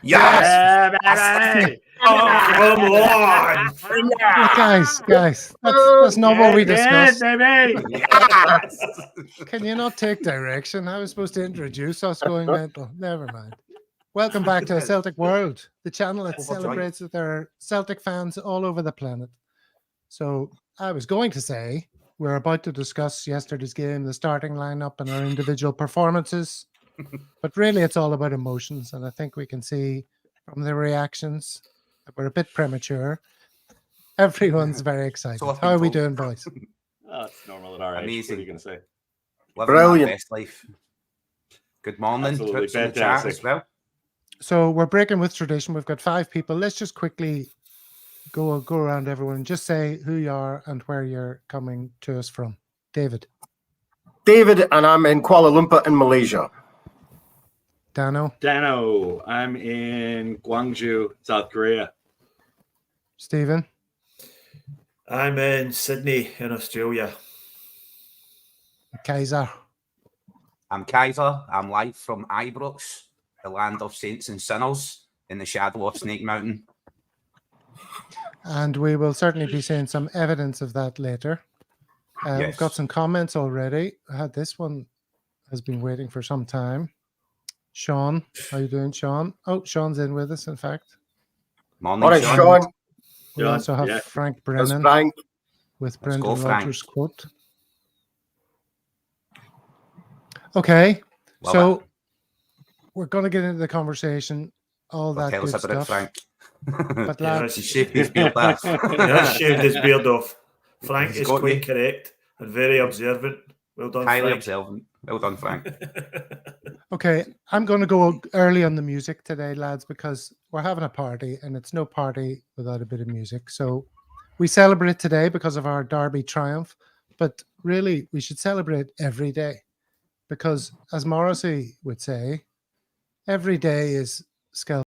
Yes! Baby! Come on! Guys, that's not what we discussed. Baby! Yes! Can you not take direction? I was supposed to introduce us going mental. Never mind. Welcome back to A Celtic World, the channel that celebrates that there are Celtic fans all over the planet. So I was going to say we're about to discuss yesterday's game, the starting lineup, and our individual performances. But really, it's all about emotions, and I think we can see from the reactions that we're a bit premature. Everyone's very excited. How are we doing, boys? Oh, it's normal at our age. Amazing. What are you going to say? Living Brilliant. my best life. Good morning. Absolutely Trips in the chat fantastic. as well. So we're breaking with tradition. We've got 5 people. Let's just quickly go around everyone. Just say who you are and where you're coming to us from. David. David, and I'm in Kuala Lumpur in Malaysia. Dano, I'm in Gwangju, South Korea. Stephen. I'm in Sydney in Australia. Kaiser. I'm Kaiser. I'm live from Ibrox, the land of saints and sinners in the shadow of Snake Mountain. And we will certainly be seeing some evidence of that later. Yes. We've got some comments already. This one has been waiting for some time. Sean, how you doing, Sean? Oh, Sean's in with us, in fact. Morning, All right, Sean. Sean. We also have yeah. Frank That's Brennan Frank. with Let's Brendan go, Frank. Rodgers' quote. Okay, Love so we're going to get into the conversation, all that Tell good us about it, stuff. Frank. But Yeah, lads, He shaved his beard off. He has shaved his beard off. Frank He's is got quite you. correct and very observant. Well done, Highly Frank. observant. Well done, Frank. okay, I'm going to go early on the music today, lads, because we're having a party, and it's no party without a bit of music. So we celebrate today because of our Derby triumph, but really we should celebrate every day because, as Morrissey would say, every day is Skel.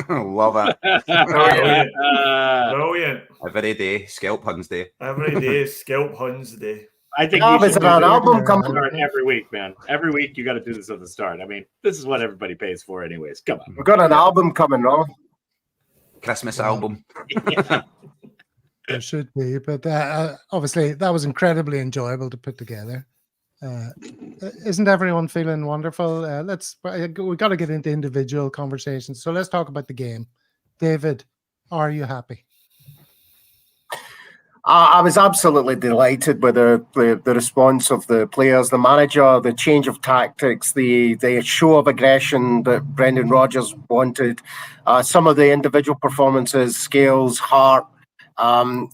Love it. Brilliant. I Brilliant. Every day, Scalp Huns Day. Every day is Scalp Huns Day. think Oh, you is should it do an this album at the coming? start every week, man. Every week you got to do this at the start. I mean, this is what everybody pays for, anyways. Come on. We've got an album coming, no? Christmas Wow. album. There should be, but obviously that was incredibly enjoyable to put together. Isn't everyone feeling wonderful? We got to get into individual conversations. So let's talk about the game. David, are you happy? I was absolutely delighted with the response of the players, the manager, the change of tactics, the show of aggression that Brendan Rodgers wanted. Some of the individual performances, Scales, Hart, Conor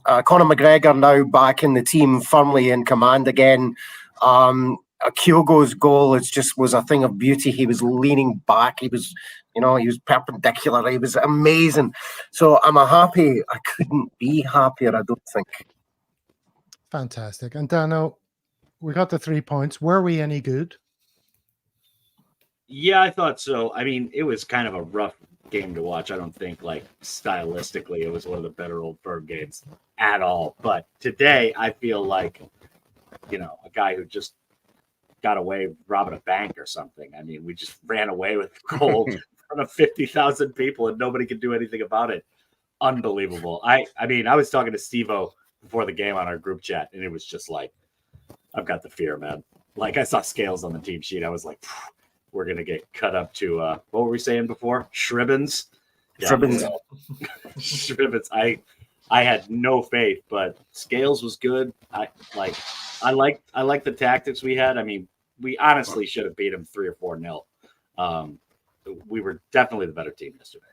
McGregor now back in the team, firmly in command again. Kyogo's goal was a thing of beauty. He was leaning back. He was perpendicular. He was amazing. So I'm happy. I couldn't be happier, I don't think. Fantastic. And Dano, we got the 3 points. Were we any good? Yeah, I thought so. I mean, it was kind of a rough game to watch. I don't think, like, stylistically, it was one of the better Old Firm games at all. But today, I feel like, a guy who just got away robbing a bank or something. I mean, we just ran away with gold in front of 50,000 people and nobody could do anything about it. Unbelievable. I mean, I was talking to Steve-O before the game on our group chat, and it was just like, I've got the fear, man. Like, I saw scales on the team sheet. I was like, we're going to get cut up to, what were we saying before? Shribbins? Yeah, Shribbins. Shribbins. I had no faith, but Scales was good. I like the tactics we had. I mean, we honestly should have beat him 3 or 4-0. We were definitely the better team yesterday.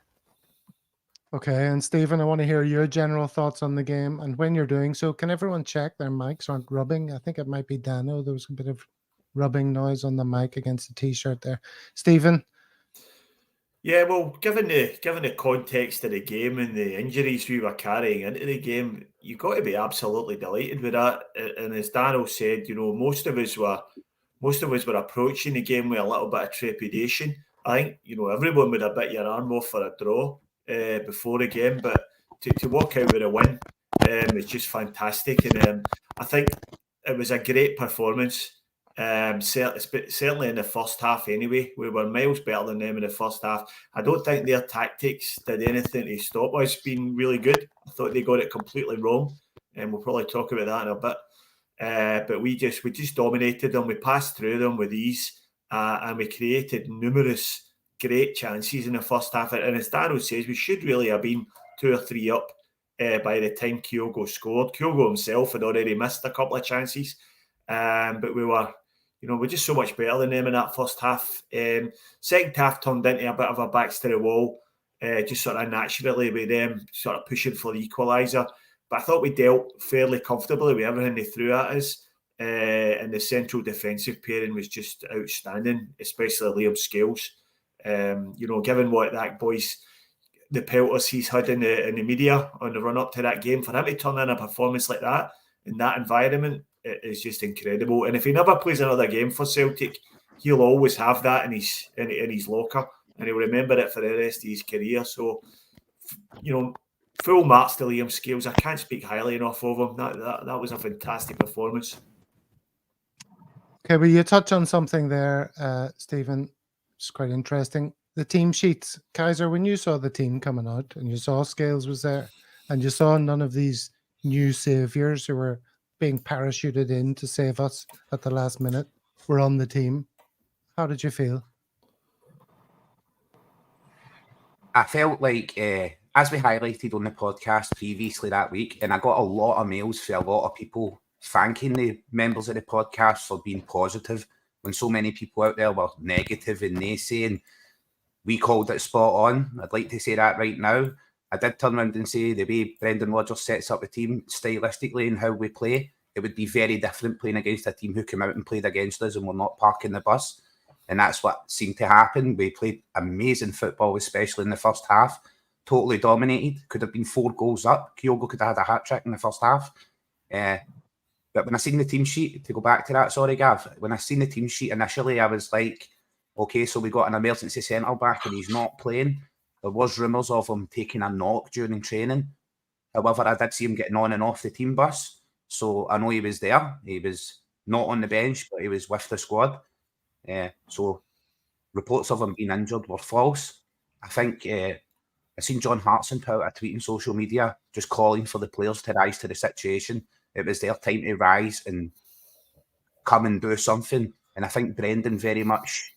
Okay, and Stephen, I want to hear your general thoughts on the game. And when you're doing so, can everyone check their mics aren't rubbing? I think it might be Dano. There was a bit of rubbing noise on the mic against the t-shirt there. Stephen? Yeah, well, given the context of the game and the injuries we were carrying into the game, you've got to be absolutely delighted with that. And as Daniel said, most of us were approaching the game with a little bit of trepidation. I think everyone would have bit your arm off for a draw before the game, but to walk out with a win is just fantastic. And I think it was a great performance. Certainly in the first half anyway. We were miles better than them in the first half. I don't think their tactics did anything to stop us being really good. I thought they got it completely wrong, and we'll probably talk about that in a bit. But we just dominated them. We passed through them with ease, and we created numerous great chances in the first half. And as Daniel says, we should really have been 2 or 3 up by the time Kyogo scored. Kyogo himself had already missed a couple of chances, but we were we're just so much better than them in that first half. Second half turned into a bit of a backs to the wall, just sort of naturally with them sort of pushing for the equaliser. But I thought we dealt fairly comfortably with everything they threw at us. And the central defensive pairing was just outstanding, especially Liam Scales. Given what that boy's, the pelters he's had in the media on the run up to that game, for him to turn in a performance like that in that environment, it is just incredible. And if he never plays another game for Celtic, he'll always have that in his locker, and he'll remember it for the rest of his career. So, full marks to Liam Scales. I can't speak highly enough of him. That was a fantastic performance. Okay, well, you touch on something there, Stephen. It's quite interesting. The team sheets. Kaiser, when you saw the team coming out and you saw Scales was there and you saw none of these new saviours who were being parachuted in to save us at the last minute were on the team, how did you feel? I felt like, as we highlighted on the podcast previously that week, and I got a lot of mails from a lot of people thanking the members of the podcast for being positive when so many people out there were negative and naysaying. We called it spot on. I'd like to say that right now. I did turn around and say the way Brendan Rodgers sets up the team stylistically and how we play, it would be very different playing against a team who came out and played against us and were not parking the bus. And that's what seemed to happen. We played amazing football, especially in the first half. Totally dominated. Could have been 4 goals up. Kyogo could have had a hat-trick in the first half. But when I seen the team sheet, to go back to that, sorry, Gav, when I seen the team sheet initially, I was like, okay, so we got an emergency centre-back and he's not playing. There was rumours of him taking a knock during training. However, I did see him getting on and off the team bus. So I know he was there. He was not on the bench, but he was with the squad. So reports of him being injured were false. I think I seen John Hartson put out a tweet on social media just calling for the players to rise to the situation. It was their time to rise and come and do something. And I think Brendan very much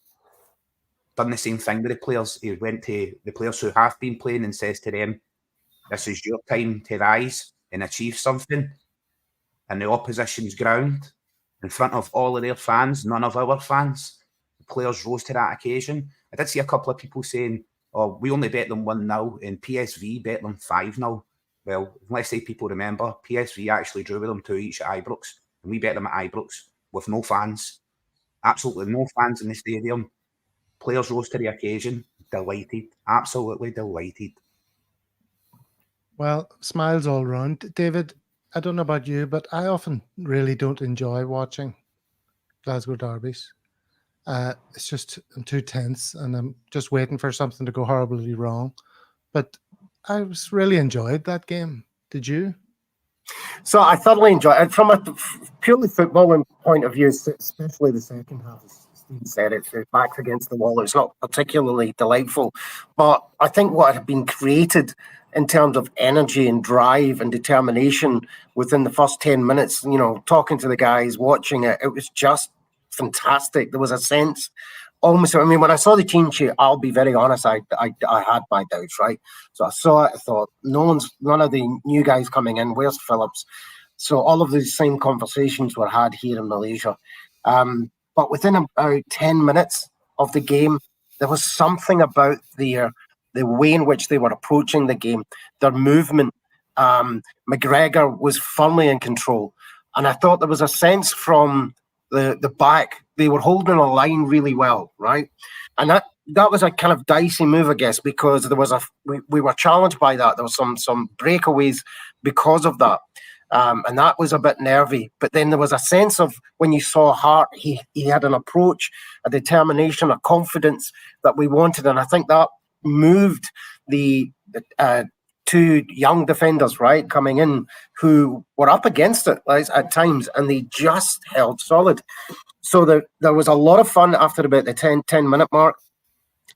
done the same thing with the players. He went to the players who have been playing and says to them, this is your time to rise and achieve something. And the opposition's ground, in front of all of their fans, none of our fans, the players rose to that occasion. I did see a couple of people saying, oh, we only bet them 1-0 and PSV bet them 5-0. well, let's say people remember, PSV actually drew with them 2 each at Ibrox, and we bet them at Ibrox with no fans. Absolutely no fans in the stadium. Players rose to the occasion. Delighted. Absolutely delighted. Well, smiles all round. David, I don't know about you, but I often really don't enjoy watching Glasgow derbies. It's just, I'm too tense and I'm just waiting for something to go horribly wrong. But I was really enjoyed that game. Did you? So I thoroughly enjoyed it from a purely footballing point of view, especially the second half. As Steve said, it's backs against the wall. It's not particularly delightful, but I think what had been created in terms of energy and drive and determination within the first 10 minutes, you know, talking to the guys, watching it, it was just fantastic. There was a sense almost, I mean, when I saw the team sheet, I'll be very honest, I had my doubts, right? So I saw it, I thought, none of the new guys coming in, where's Phillips? So all of these same conversations were had here in Malaysia. But within about 10 minutes of the game, there was something about the way in which they were approaching the game, their movement. McGregor was firmly in control. And I thought there was a sense from the back, they were holding a line really well, right? And that was a kind of dicey move, I guess, because there was we were challenged by that. There was some breakaways because of that. And that was a bit nervy. But then there was a sense of when you saw Hart, he had an approach, a determination, a confidence that we wanted. And I think that moved the two young defenders, right, coming in, who were up against it at times, and they just held solid. So there was a lot of fun after about the 10-minute mark.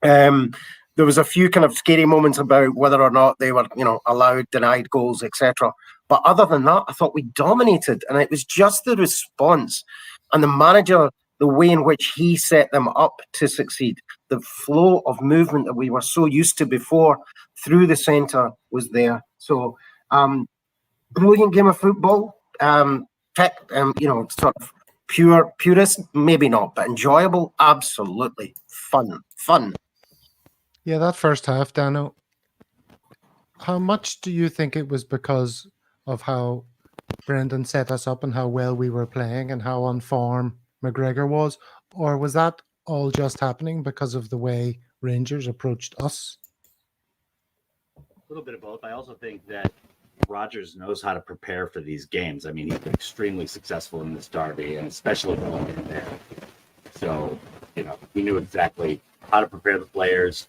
There was a few kind of scary moments about whether or not they were, allowed, denied goals, etc. But other than that, I thought we dominated, and it was just the response and the manager, the way in which he set them up to succeed. The flow of movement that we were so used to before through the centre was there. So, brilliant game of football. Sort of purist, maybe not, but enjoyable, absolutely fun. Yeah, that first half, Dano, how much do you think it was because of how Brendan set us up and how well we were playing and how on form McGregor was? Or was that all just happening because of the way Rangers approached us? A little bit of both. I also think that Rodgers knows how to prepare for these games. I mean, he's been extremely successful in this derby, and especially going in there. So, he knew exactly how to prepare the players,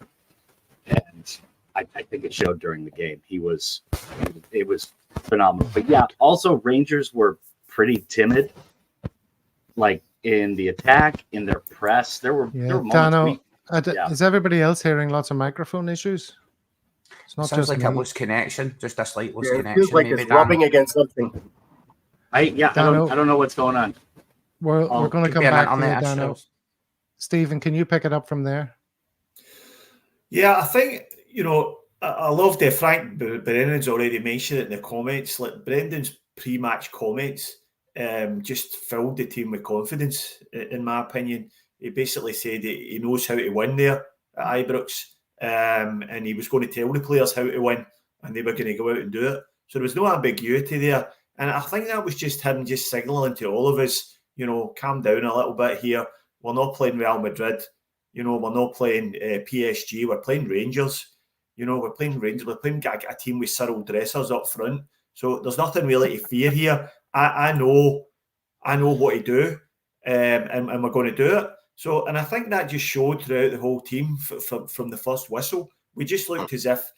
and I think it showed during the game. It was phenomenal. But yeah, also Rangers were pretty timid, like in the attack, in their press. There were moments. Dano, is everybody else hearing lots of microphone issues? It's not Sounds just like me. a loose connection, just a slight loose It connection. feels like maybe, it's rubbing Dan. against something. I don't know what's going on. We're going to Could come be an back to internet you, Dano. issue. Stephen, can you pick it up from there? Yeah, I think, I love the Frank Brennan's already mentioned it in the comments. Like Brendan's pre-match comments just filled the team with confidence, in my opinion. He basically said he knows how to win there at Ibrox, and he was going to tell the players how to win, and they were going to go out and do it. So there was no ambiguity there. And I think that was just him just signalling to all of us, calm down a little bit here. We're not playing Real Madrid. We're not playing PSG. We're playing Rangers. We're playing Rangers. We're playing a team with Cyril dressers up front. So there's nothing really to fear here. I know what to do, and we're going to do it. So, and I think that just showed throughout the whole team from the first whistle. We just looked as if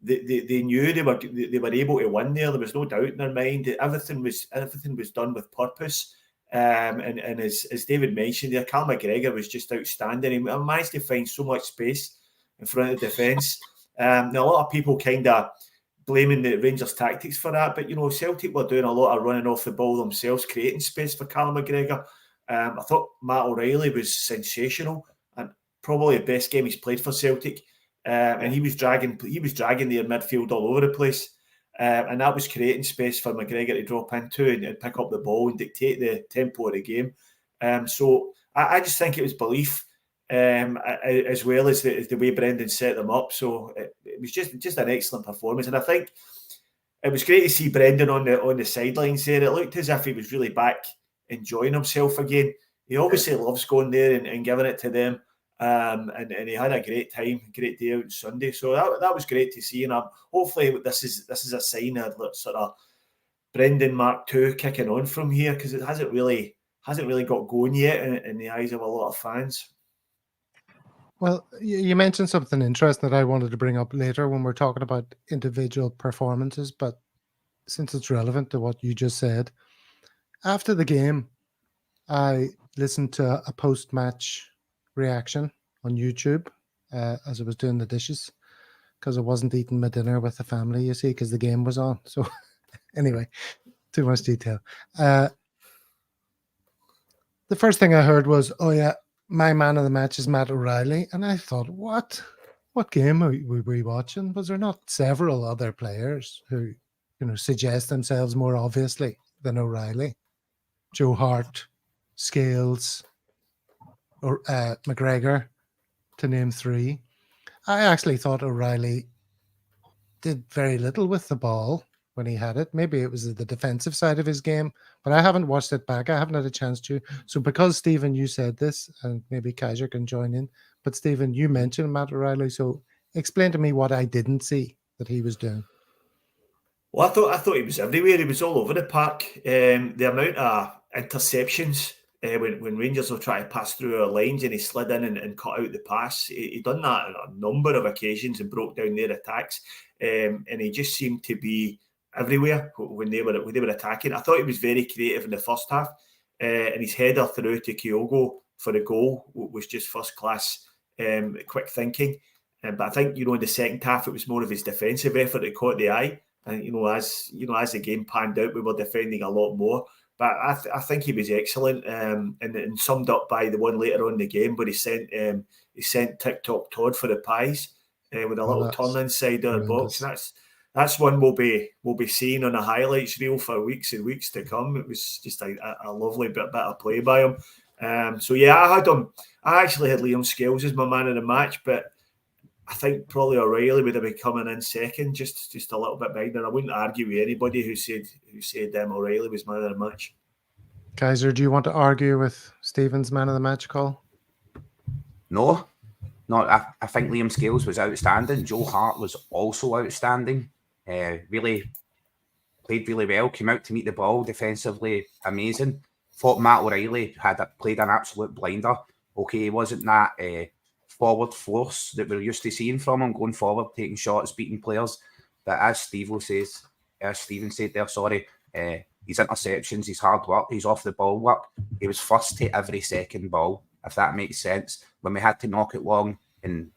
they knew they were able to win there. There was no doubt in their mind. Everything was done with purpose. And as David mentioned there, Cal McGregor was just outstanding. He managed to find so much space in front of the defence. Now, a lot of people kind of blaming the Rangers tactics for that, but Celtic were doing a lot of running off the ball themselves, creating space for Cal McGregor. I thought Matt O'Reilly was sensational and probably the best game he's played for Celtic. And he was dragging their midfield all over the place. And that was creating space for McGregor to drop into and pick up the ball and dictate the tempo of the game. So I just think it was belief, as well as the way Brendan set them up. So it was just an excellent performance. And I think it was great to see Brendan on the sidelines there. It looked as if he was really back enjoying himself again. He obviously loves going there and giving it to them. And he had a great time, great day out Sunday. So that was great to see. And hopefully this is a sign of sort of Brendan Mark II kicking on from here, because it hasn't really got going yet in the eyes of a lot of fans. Well, you mentioned something interesting that I wanted to bring up later when we're talking about individual performances, but since it's relevant to what you just said, after the game, I listened to a post-match reaction on YouTube as I was doing the dishes, because I wasn't eating my dinner with the family, you see, because the game was on. So anyway, too much detail. The first thing I heard was, oh yeah, my man of the match is Matt O'Reilly. And I thought, what game were we watching? Was there not several other players who, suggest themselves more obviously than O'Reilly? Joe Hart, Scales, or McGregor, to name three. I actually thought O'Reilly did very little with the ball when he had it. Maybe it was the defensive side of his game, but I haven't watched it back. I haven't had a chance to. So because, Stephen, you said this, and maybe Kaiser can join in, but Stephen, you mentioned Matt O'Reilly, so explain to me what I didn't see that he was doing. Well, I thought he was everywhere. He was all over the park. The amount of interceptions when Rangers were trying to pass through our lines and he slid in and cut out the pass. He done that on a number of occasions and broke down their attacks. And he just seemed to be everywhere when they were attacking. I thought he was very creative in the first half, and his header through to Kyogo for the goal was just first class, quick thinking. But I think in the second half it was more of his defensive effort that caught the eye. And as the game panned out, we were defending a lot more. But I think he was excellent, and summed up by the one later on in the game where he sent TikTok Todd for the pies with a little turn inside our box. That's one we'll be seeing on a highlights reel for weeks and weeks to come. It was just a lovely bit of play by him. So yeah, I actually had Liam Scales as my man of the match, but I think probably O'Reilly would have been coming in second, just a little bit behind. And I wouldn't argue with anybody who said O'Reilly was man of the match. Kaiser, do you want to argue with Stephen's man of the match call? No. I think Liam Scales was outstanding. Joe Hart was also outstanding. Really played really well. Came out to meet the ball defensively, amazing. Thought Matt O'Reilly played an absolute blinder. Okay, he wasn't that forward force that we're used to seeing from him, going forward, taking shots, beating players. But as Stephen said there, his interceptions, his hard work, his off the ball work, he was first to every second ball, if that makes sense. When we had to knock it long and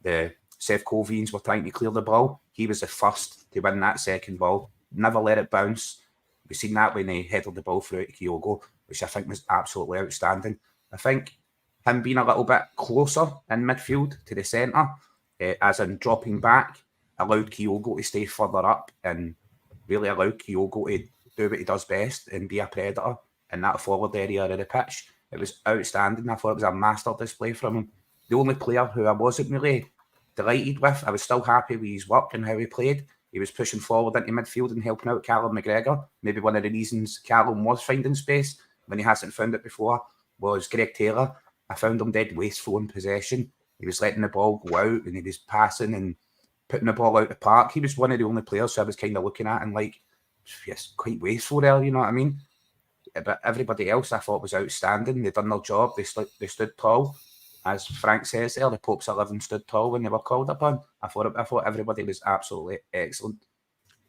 the Sevcovians were trying to clear the ball, he was the first to win that second ball. Never let it bounce. We've seen that when he headed the ball through to Kyogo, which I think was absolutely outstanding. I think him being a little bit closer in midfield to the centre, as in dropping back, allowed Kyogo to stay further up and really allowed Kyogo to do what he does best and be a predator in that forward area of the pitch. It was outstanding. I thought it was a master display from him. The only player who I wasn't really delighted with, I was still happy with his work and how he played. He was pushing forward into midfield and helping out Callum McGregor. Maybe one of the reasons Callum was finding space when he hasn't found it before was Greg Taylor. I found him dead wasteful in possession. He was letting the ball go out and he was passing and putting the ball out the park. He was one of the only players who I was kind of looking at and yes, quite wasteful there, you know what I mean? But everybody else I thought was outstanding. They done their job. They stood tall. As Frank says there, the Pope's 11 stood tall when they were called upon. I thought everybody was absolutely excellent.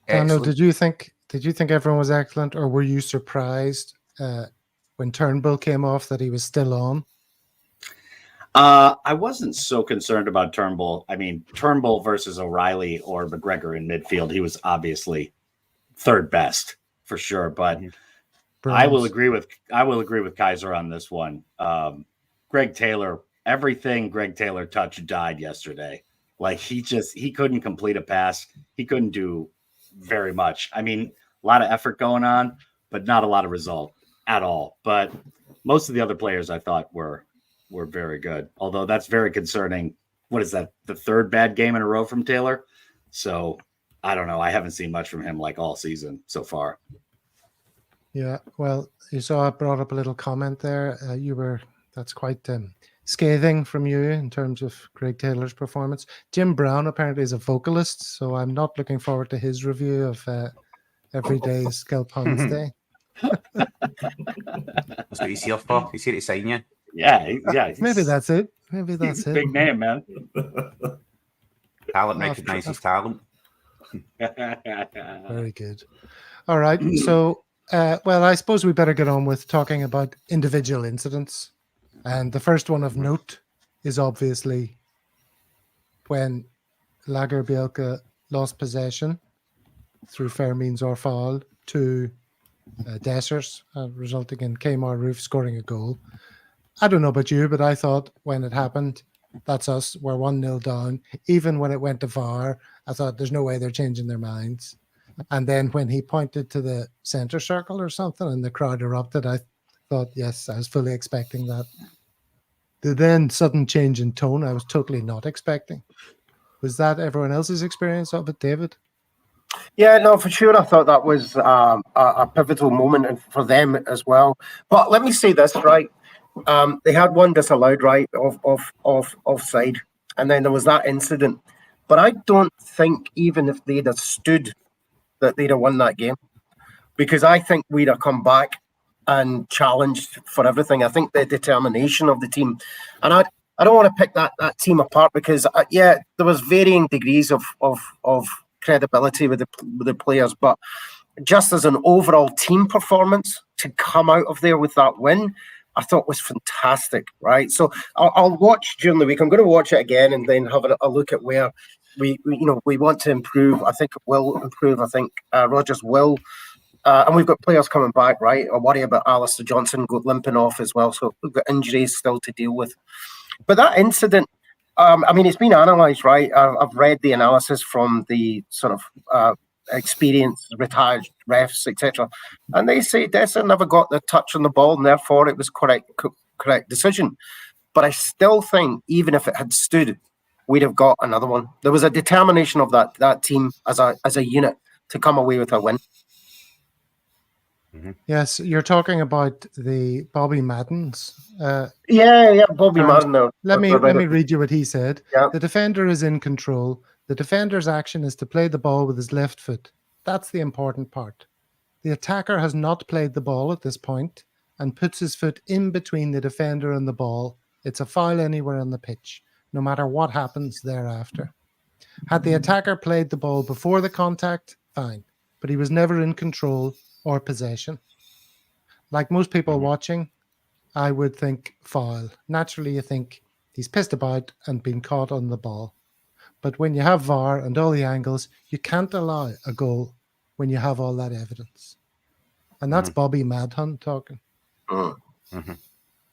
Daniel, did you think everyone was excellent, or were you surprised when Turnbull came off that he was still on? I wasn't so concerned about Turnbull. I mean, Turnbull versus O'Reilly or McGregor in midfield, he was obviously third best for sure. But I will agree with Kaiser on this one. Greg Taylor, everything Greg Taylor touched died yesterday. Like he couldn't complete a pass. He couldn't do very much. I mean, a lot of effort going on, but not a lot of result at all. But most of the other players I thought were very good. Although that's very concerning. What is that? The third bad game in a row from Taylor. So I don't know. I haven't seen much from him like all season so far. Yeah, well, you saw I brought up a little comment there. That's quite scathing from you in terms of Greg Taylor's performance. Jim Brown apparently is a vocalist, so I'm not looking forward to his review of every day is Skelpun's Day. That's what he's here for. He's here to sign you. Yeah. Maybe that's it. Maybe He's that's a it. big name, man. Talent I've recognises talent. Very good. All right. So, well, I suppose we better get on with talking about individual incidents. And the first one of note is obviously when Lager Bielka lost possession through fair means or foul to Dessers, resulting in Kmart Roof scoring a goal. I don't know about you, but I thought when it happened, that's us. We're 1-0 down. Even when it went to VAR, I thought there's no way they're changing their minds. And then when he pointed to the center circle or something and the crowd erupted, I thought, yes, I was fully expecting that. The then sudden change in tone, I was totally not expecting. Was that everyone else's experience of it, David? Yeah, no, for sure. I thought that was a pivotal moment for them as well. But let me say this, right? They had one disallowed, right, of offside, and then there was that incident. But I don't think even if they'd have stood, that they'd have won that game, because I think we'd have come back and challenged for everything. I think the determination of the team, and I don't want to pick that team apart because there was varying degrees of credibility with the players, but just as an overall team performance to come out of there with that win, I thought was fantastic, right? So I'll watch during the week. I'm going to watch it again and then have a look at where we want to improve. I think it will improve. I think Rodgers will. And we've got players coming back, right? I worry about Alistair Johnson limping off as well. So we've got injuries still to deal with. But that incident, it's been analysed, right? I've read the analysis from the sort of experienced retired refs, etc. And they say Dessers never got the touch on the ball, and therefore it was correct decision. But I still think even if it had stood, we'd have got another one. There was a determination of that team as a unit to come away with a win. Mm-hmm. Yes, you're talking about the Bobby Madden's. Bobby Madden. Let me read you what he said. Yeah. The defender is in control. The defender's action is to play the ball with his left foot. That's the important part. The attacker has not played the ball at this point and puts his foot in between the defender and the ball. It's a foul anywhere on the pitch, no matter what happens thereafter. Had the attacker played the ball before the contact, fine, but he was never in control or possession. Like most people watching, I would think foul. Naturally, you think he's pissed about and been caught on the ball. But when you have VAR and all the angles, you can't allow a goal when you have all that evidence. And that's Bobby Madden talking. Mm-hmm.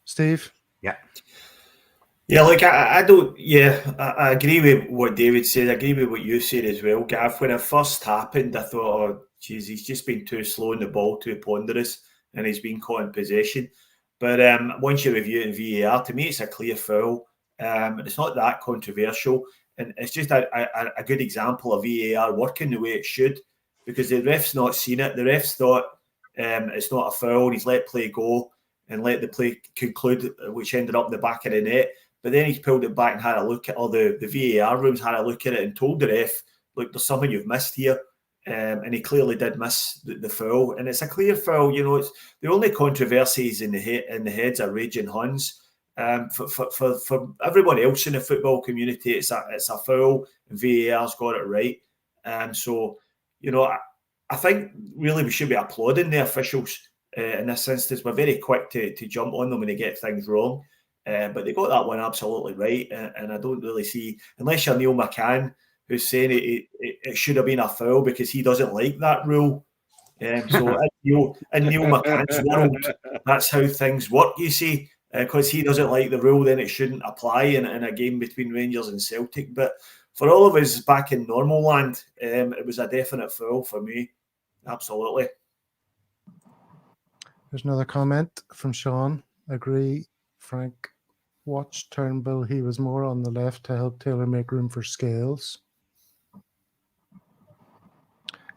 Steve? Yeah. Yeah, like I don't. Yeah, I agree with what David said. I agree with what you said as well, Gav. When it first happened, I thought, "Oh, geez, he's just been too slow in the ball, too ponderous, and he's been caught in possession." But once you review it in VAR, to me, it's a clear foul. It's not that controversial, and it's just a good example of VAR working the way it should, because the ref's not seen it. The ref's thought it's not a foul, and he's let play go and let the play conclude, which ended up in the back of the net. But then he's pulled it back and had a look at all the VAR rooms, had a look at it and told the ref, look, there's something you've missed here. And he clearly did miss the foul. And it's a clear foul. It's the only controversies in the heads are raging Huns. For everyone else in the football community, it's a foul, and VAR's got it right. So, I think really we should be applauding the officials in this instance. We're very quick to jump on them when they get things wrong. But they got that one absolutely right, and I don't really see, unless you're Neil McCann, who's saying it should have been a foul because he doesn't like that rule. So in Neil McCann's world, that's how things work, you see, because he doesn't like the rule, then it shouldn't apply in a game between Rangers and Celtic. But for all of us back in normal land, it was a definite foul for me, absolutely. There's another comment from Sean. Agree, Frank. Watch Turnbull. He was more on the left to help Taylor make room for Scales.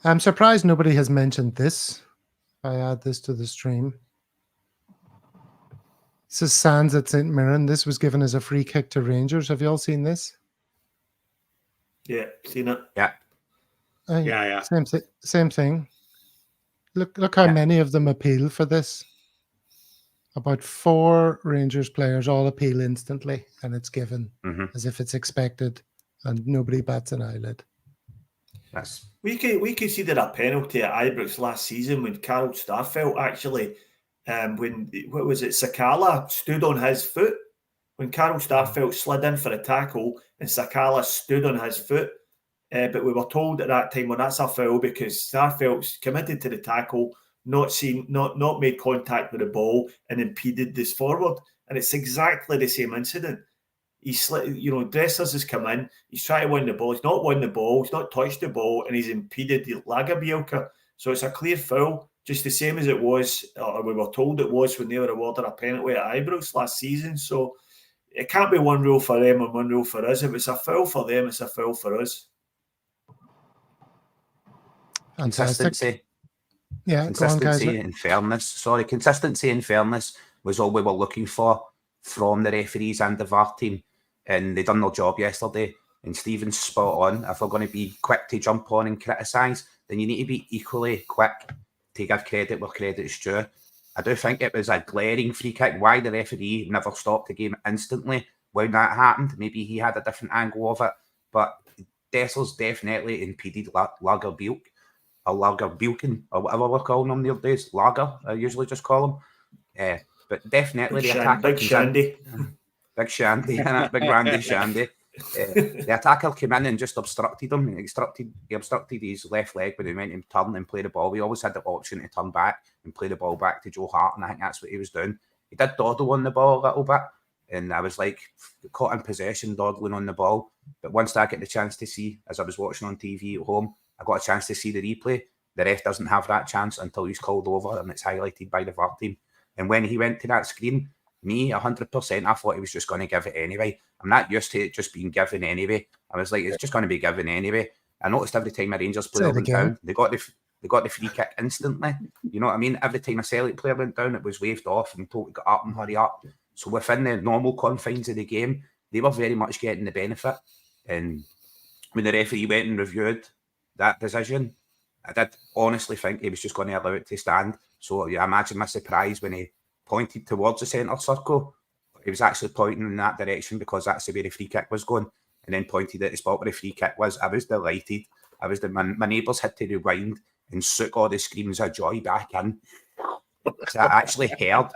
I'm surprised nobody has mentioned this. I add this to the stream. This is Sands at St Mirren. This was given as a free kick to Rangers. Have you all seen this? Yeah, seen it. Yeah. Yeah. Same thing. Look how many of them appeal for this. About 4 Rangers players all appeal instantly, and it's given as if it's expected, and nobody bats an eyelid. We conceded a penalty at Ibrox last season when Carl Starfelt actually, what was it? Sakala stood on his foot when Carl Starfelt slid in for a tackle, and Sakala stood on his foot. But we were told at that time, well, that's a foul because Starfelt's committed to the tackle, not made contact with the ball, and impeded this forward. And it's exactly the same incident. Dressers has come in, he's trying to win the ball, he's not won the ball, he's not touched the ball, and he's impeded the Lagerbielke. So it's a clear foul, just the same as it was, or we were told it was when they were awarded a penalty at Ibrox last season. So it can't be one rule for them and one rule for us. If it's a foul for them, it's a foul for us. Consistency. Yeah, consistency and fairness. Sorry, consistency and fairness was all we were looking for from the referees and the VAR team, and they done their job yesterday. And Stephen's spot on. If we're going to be quick to jump on and criticise, then you need to be equally quick to give credit where credit's due. I do think it was a glaring free kick. Why the referee never stopped the game instantly when that happened? Maybe he had a different angle of it, but Dessers definitely impeded Lagerbielke, or Lagerbielken, or whatever we're calling them these days. Lager, I usually just call him. But definitely the attacker... Big Shandy. Big Shandy, big Randy Shandy. The attacker came in and just obstructed him. He obstructed his left leg when he went and turned and played the ball. He always had the option to turn back and play the ball back to Joe Hart, and I think that's what he was doing. He did dawdle on the ball a little bit, and I was like caught in possession dawdling on the ball. But once I get the chance to see, as I was watching on TV at home, I got a chance to see the replay. The ref doesn't have that chance until he's called over and it's highlighted by the VAR team. And when he went to that screen, me, 100%, I thought he was just going to give it anyway. I'm not used to it just being given anyway. I was like, it's just going to be given anyway. I noticed every time a Rangers player went down, they got the free kick instantly. You know what I mean? Every time a Celtic player went down, it was waved off and told to get up and hurry up. So within the normal confines of the game, they were very much getting the benefit. And when the referee went and reviewed that decision, I did honestly think he was just going to allow it to stand. So I imagine my surprise when he pointed towards the centre circle. He was actually pointing in that direction because that's the way the free kick was going, and then pointed at the spot where the free kick was. I was delighted. My neighbours had to rewind and soak all the screams of joy back in. So I actually heard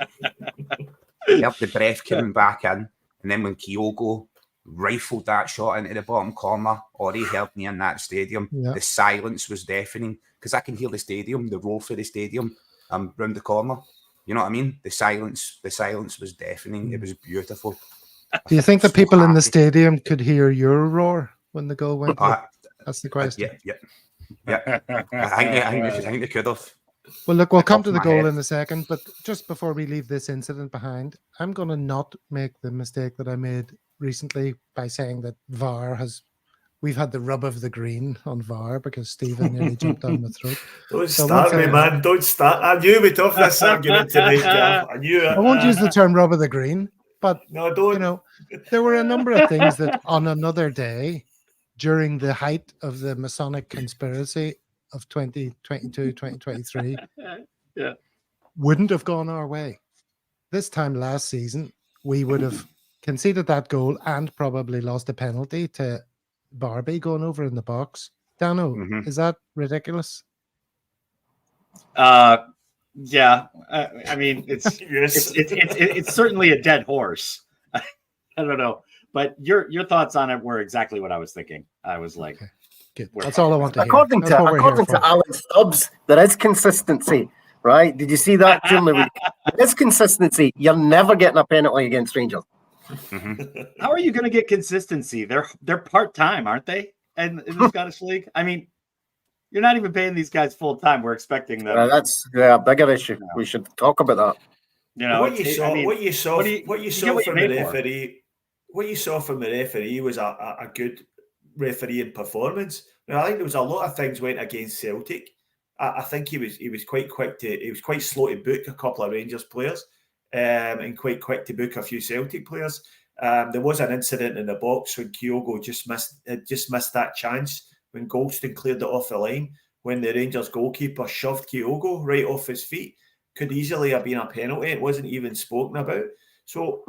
the breath coming back in, and then when Kyogo rifled that shot into the bottom corner, or he held me in that stadium, the silence was deafening, because I can hear the stadium, the roar for the stadium round the corner. You know what I mean? The silence was deafening. It was beautiful. Do you think the people in the stadium could hear your roar when the goal went? That's the question. Yeah. I think they could have. Well, look, we'll come to the goal in a second, but just before we leave this incident behind, I'm going to not make the mistake that I made recently by saying that we've had the rub of the green on VAR because Stephen nearly jumped down my throat. Don't start me, man. Don't start. I knew we'd have this argument tonight, Gav. I knew it. I won't use the term rub of the green, but no, don't. You know, there were a number of things that on another day, during the height of the Masonic conspiracy of 2022, 2023, wouldn't have gone our way. This time last season, we would have conceded that goal and probably lost a penalty to Barbie going over in the box. Dano, is that ridiculous? Yeah. I mean, it's certainly a dead horse. I don't know, but your thoughts on it were exactly what I was thinking. I was like, okay. Good. That's all I want to hear. According to Alex Stubbs, there is consistency, right? Did you see that during the week? There is consistency. You're never getting a penalty against Rangers. How are you going to get consistency? They're part-time, aren't they? And in the Scottish League, I mean, you're not even paying these guys full time. We're expecting them. That's a bigger issue. We should talk about that. You know, what you saw from the referee was a good refereeing performance. Now, I think there was a lot of things went against Celtic. I think he was quite quick he was quite slow to book a couple of Rangers players, and quite quick to book a few Celtic players. There was an incident in the box when Kyogo just missed that chance when Goldston cleared it off the line, when the Rangers goalkeeper shoved Kyogo right off his feet. Could easily have been a penalty. It wasn't even spoken about. So,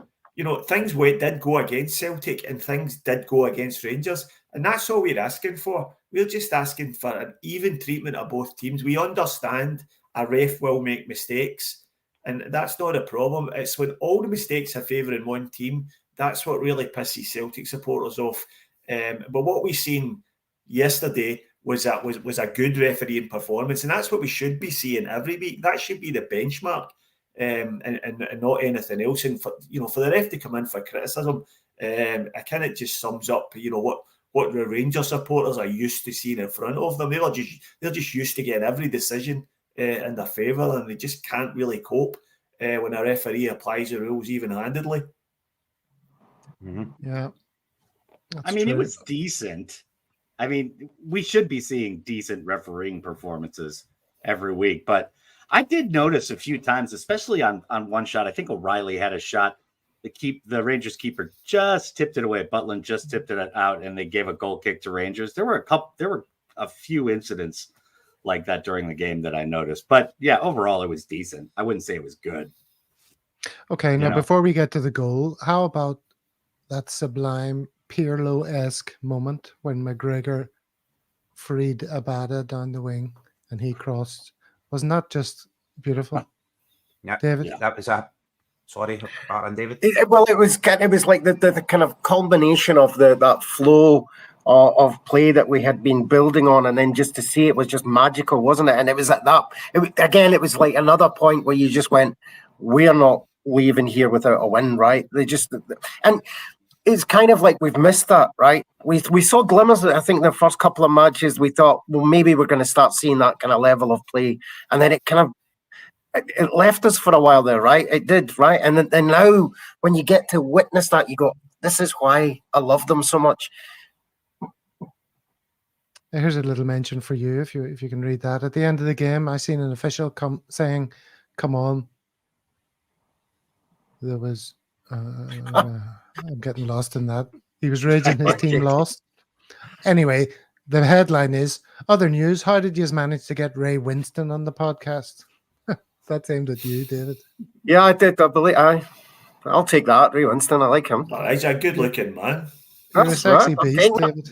things did go against Celtic and things did go against Rangers. And that's all we're asking for. We're just asking for an even treatment of both teams. We understand a ref will make mistakes, and that's not a problem. It's when all the mistakes are favouring one team, that's what really pisses Celtic supporters off. But what we seen yesterday was a good refereeing performance, and that's what we should be seeing every week. That should be the benchmark. And not anything else. And for the ref to come in for criticism, I kind of just sums up, what the Rangers supporters are used to seeing in front of them. They're just used to getting every decision in their favour, and they just can't really cope when a referee applies the rules even-handedly. Mm-hmm. Yeah, it was decent. We should be seeing decent refereeing performances every week, but I did notice a few times, especially on one shot. I think O'Reilly had a shot. The Rangers keeper just tipped it away. Butland just tipped it out, and they gave a goal kick to Rangers. There were a few incidents like that during the game that I noticed. But yeah, overall it was decent. I wouldn't say it was good. Okay, now before we get to the goal, how about that sublime Pirlo-esque moment when McGregor freed Abada down the wing and he crossed? Wasn't that just beautiful? Yeah, David? That was a... Sorry, and David? It was like the kind of combination of that flow of play that we had been building on, and then just to see it was just magical, wasn't it? And it was at that, it was like another point where you just went, we're not leaving here without a win, right? And it's kind of like we've missed that, right? We saw glimmers, I think, the first couple of matches. We thought, well, maybe we're going to start seeing that kind of level of play. And then it left us for a while there, right? It did, right? And then now, when you get to witness that, you go, this is why I love them so much. Here's a little mention for you, if you can read that. At the end of the game, I seen an official saying, come on. There was... I'm getting lost in that. He was raging his team lost. Anyway, the headline is, other news, how did you manage to get Ray Winston on the podcast? That's aimed at you, David. Yeah, I did. I believe I'll take that. Ray Winston, I like him. He's a good-looking man. You're a sexy beast, David.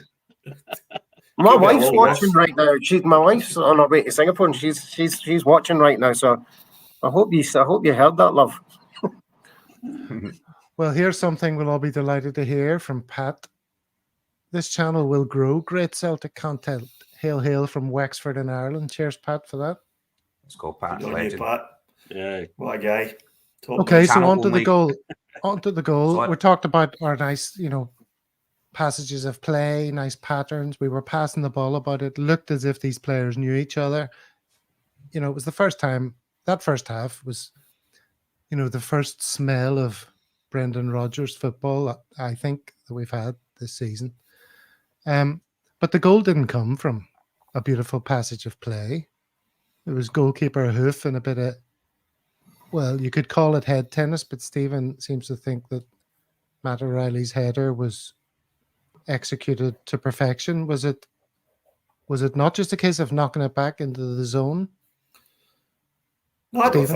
My wife's watching right now. My wife's on her way to Singapore, and she's watching right now. So I hope you heard that, love. Well, here's something we'll all be delighted to hear from Pat. This channel will grow. Great Celtic content. Hail, hail from Wexford in Ireland. Cheers, Pat, for that. Let's go, Pat. Good on you, Pat. Yeah, what a guy. Okay, so on to the goal. On to the goal. We talked about our nice, passages of play, nice patterns. We were passing the ball about. It looked as if these players knew each other. It was the first time. That first half was, the first smell of Brendan Rodgers football, I think, that we've had this season. But the goal didn't come from a beautiful passage of play. It was goalkeeper hoof and a bit of, well, you could call it head tennis, but Stephen seems to think that Matt O'Reilly's header was executed to perfection. Was it not just a case of knocking it back into the zone? No, I don't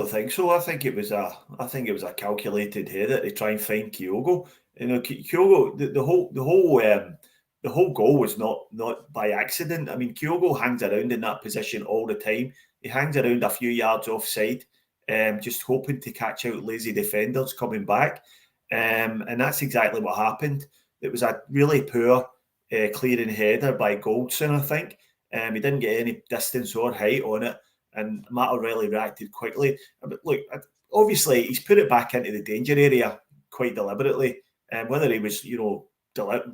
think so. I think it was a calculated header to try and find Kyogo. Kyogo, the whole goal was not by accident. I mean, Kyogo hangs around in that position all the time. He hangs around a few yards offside, just hoping to catch out lazy defenders coming back. And that's exactly what happened. It was a really poor clearing header by Goldson, I think. He didn't get any distance or height on it. And Matt O'Reilly reacted quickly. But look, obviously, he's put it back into the danger area quite deliberately. Whether he was,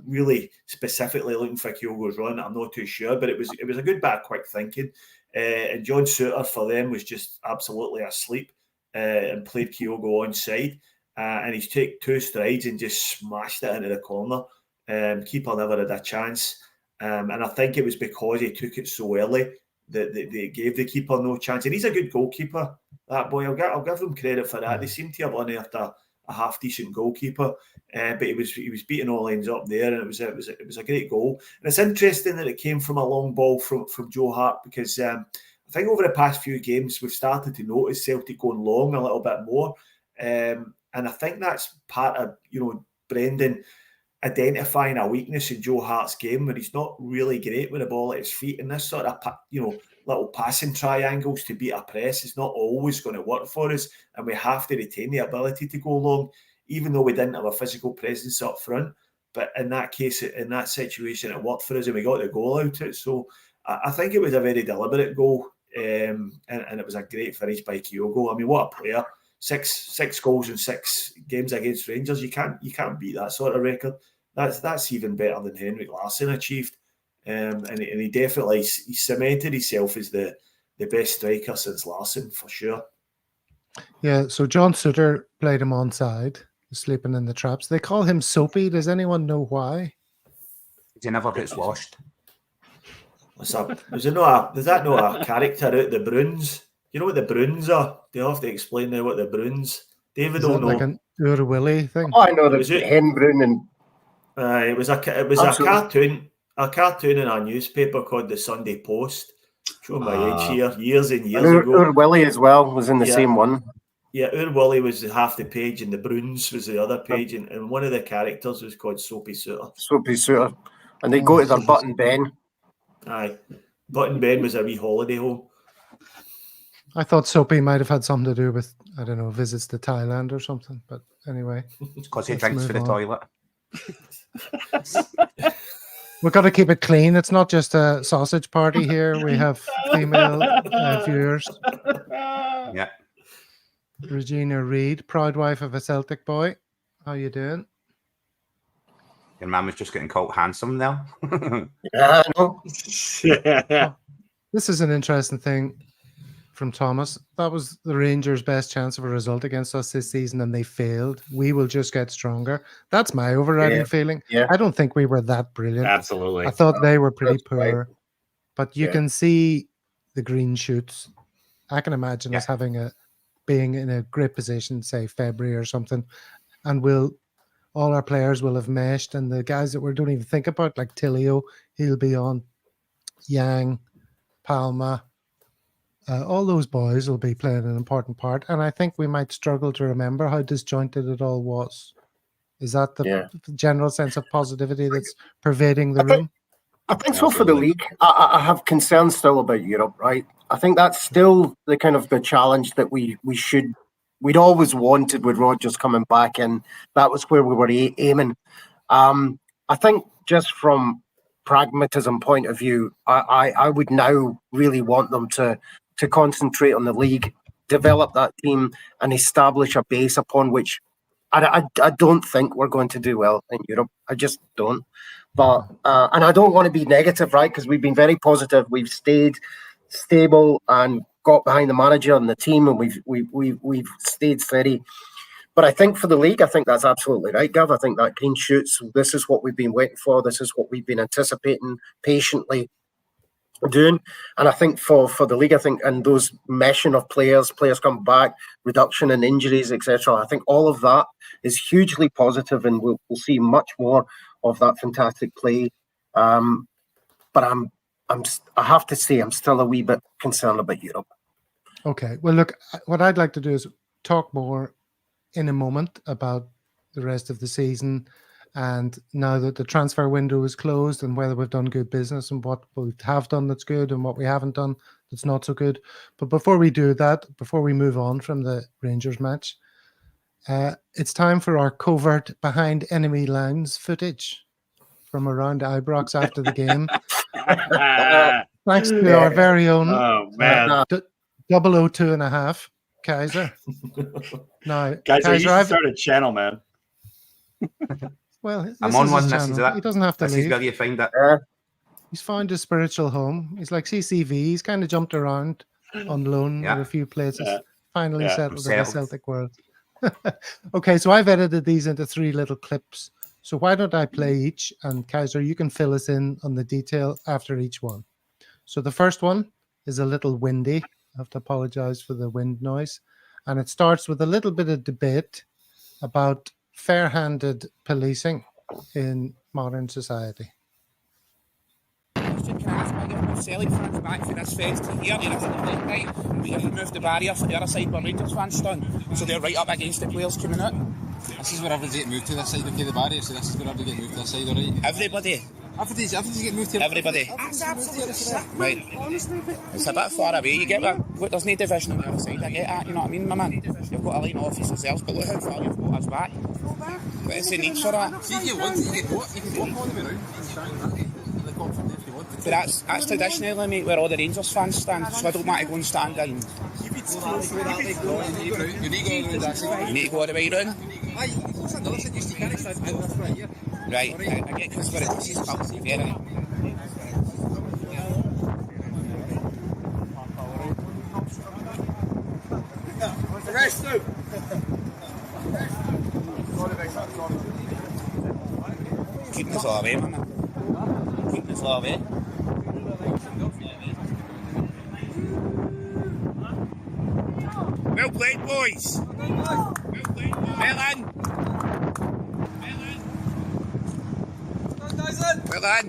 really specifically looking for Kyogo's run, I'm not too sure. But it was a good bit of quick thinking. And John Souttar for them was just absolutely asleep and played Kyogo onside. And he's taken 2 strides and just smashed it into the corner. Keeper never had a chance. And I think it was because he took it so early that they gave the keeper no chance. And he's a good goalkeeper, that boy. I'll give them credit for that. They seem to have unearthed a half decent goalkeeper, but he was beating all ends up there, and it was a great goal. And it's interesting that it came from a long ball from Joe Hart, because I think over the past few games we've started to notice Celtic going long a little bit more, and I think that's part of Brendan identifying a weakness in Joe Hart's game, where he's not really great with the ball at his feet, and this sort of little passing triangles to beat a press is not always going to work for us, and we have to retain the ability to go long, even though we didn't have a physical presence up front. But in that case, in that situation, it worked for us, and we got the goal out of it. So I think it was a very deliberate goal, and it was a great finish by Kyogo. I mean, what a player! Six goals in 6 games against Rangers. You can't beat that sort of record. That's even better than Henrik Larsson achieved. And he definitely cemented himself as the best striker since Larsson, for sure. Yeah, so John Suter played him onside, sleeping in the traps. They call him Soapy. Does anyone know why? He never gets washed. Does that not a character out the Bruins? You know what the Bruins are? Do you have to explain now what the Bruins? David don't know. Like an Ur Willie thing? Oh, I know the Hen Brun, and it was a cartoon. A cartoon in a newspaper called the Sunday Post. Show my age here, years and years ago. Ur Willie as well was in the same one. Yeah, Ur Willie was half the page, and the Bruins was the other page, and one of the characters was called Soapy Suter. Soapy Suter, and they go to their Button Ben. Aye, Button Ben was a wee holiday home. I thought Soapy might have had something to do with, I don't know, visits to Thailand or something. But anyway, it's because he drinks for the toilet. We've got to keep it clean. It's not just a sausage party here. We have female viewers. Yeah. Regina Reid, proud wife of a Celtic boy. How you doing? Your man was just getting called handsome now. Yeah, I know. Oh, this is an interesting thing from Thomas. That was the Rangers' best chance of a result against us this season, and they failed. We will just get stronger. That's my overriding feeling. Yeah. I don't think we were that brilliant. Absolutely. I thought they were pretty poor, right. but you can see the green shoots. I can imagine us being in a great position, say February or something, and all our players will have meshed, and the guys that we don't even think about, like Tilio, he'll be on, Yang, Palma, all those boys will be playing an important part, and I think we might struggle to remember how disjointed it all was. Is that the general sense of positivity that's pervading the room? I think so for the league. I have concerns still about Europe, right? I think that's still the kind of the challenge that we'd always wanted with Rodgers coming back, and that was where we were aiming. I think just from pragmatism point of view, I would now really want them to concentrate on the league, develop that team, and establish a base upon which I don't think we're going to do well in Europe. I just don't. But and I don't want to be negative, right? Because we've been very positive. We've stayed stable and got behind the manager and the team, and we've stayed steady. But I think for the league, I think that's absolutely right, Gav. I think that green shoots, this is what we've been waiting for. This is what we've been anticipating patiently doing. And I think for the league, I think, and those meshing of players come back, reduction in injuries, etc. I think all of that is hugely positive, and we'll see much more of that fantastic play. But I have to say, I'm still a wee bit concerned about Europe. Okay. Well, look, what I'd like to do is talk more in a moment about the rest of the season, and now that the transfer window is closed, and whether we've done good business and what we have done that's good and what we haven't done that's not so good. But before we do that, before we move on from the Rangers match, it's time for our covert behind enemy lines footage from around Ibrox after the game. Thanks to our very own 002.5 Kaiser. Now, Kaiser, you should start a channel, man. Well, I'm on one. This is that. He doesn't have to leave. This is where you find that. He's found his spiritual home. He's like CCV. He's kind of jumped around on loan in a few places. Finally settled in the Celtic world. Okay, so I've edited these into 3 little clips So why don't I play each, and Kaiser, you can fill us in on the detail after each one. So the first one is a little windy. I have to apologize for the wind noise. And it starts with a little bit of debate about fair-handed policing in modern society. Can I ask why you've moved Celtic fans back for this fest to here? You're right, but you've moved the barrier for the other side where Rangers fans stand, so they're right up against the players coming out. This is where everybody's getting moved to this side, okay, the barrier, so this is where everybody getting moved to this side, alright? Everybody. Everybody's getting moved here. Everybody. That's absolutely sick. Right. It's a bit far away, you get that? Look, there's no division on the other side, I get that, you know what I mean, my man? You've got a line of officers there, but look how far you've got us back. But it's the need for that. See, if you want to, you can walk all the way around. But that's traditionally, mate, where all the Rangers fans stand, so I don't want to go and stand in. You You need to go all the way round. Right, I get this where it is up there. Keep this all away, man. Keep this all away. Well played, boys. Well played, boys. Well done. Well done. Well done.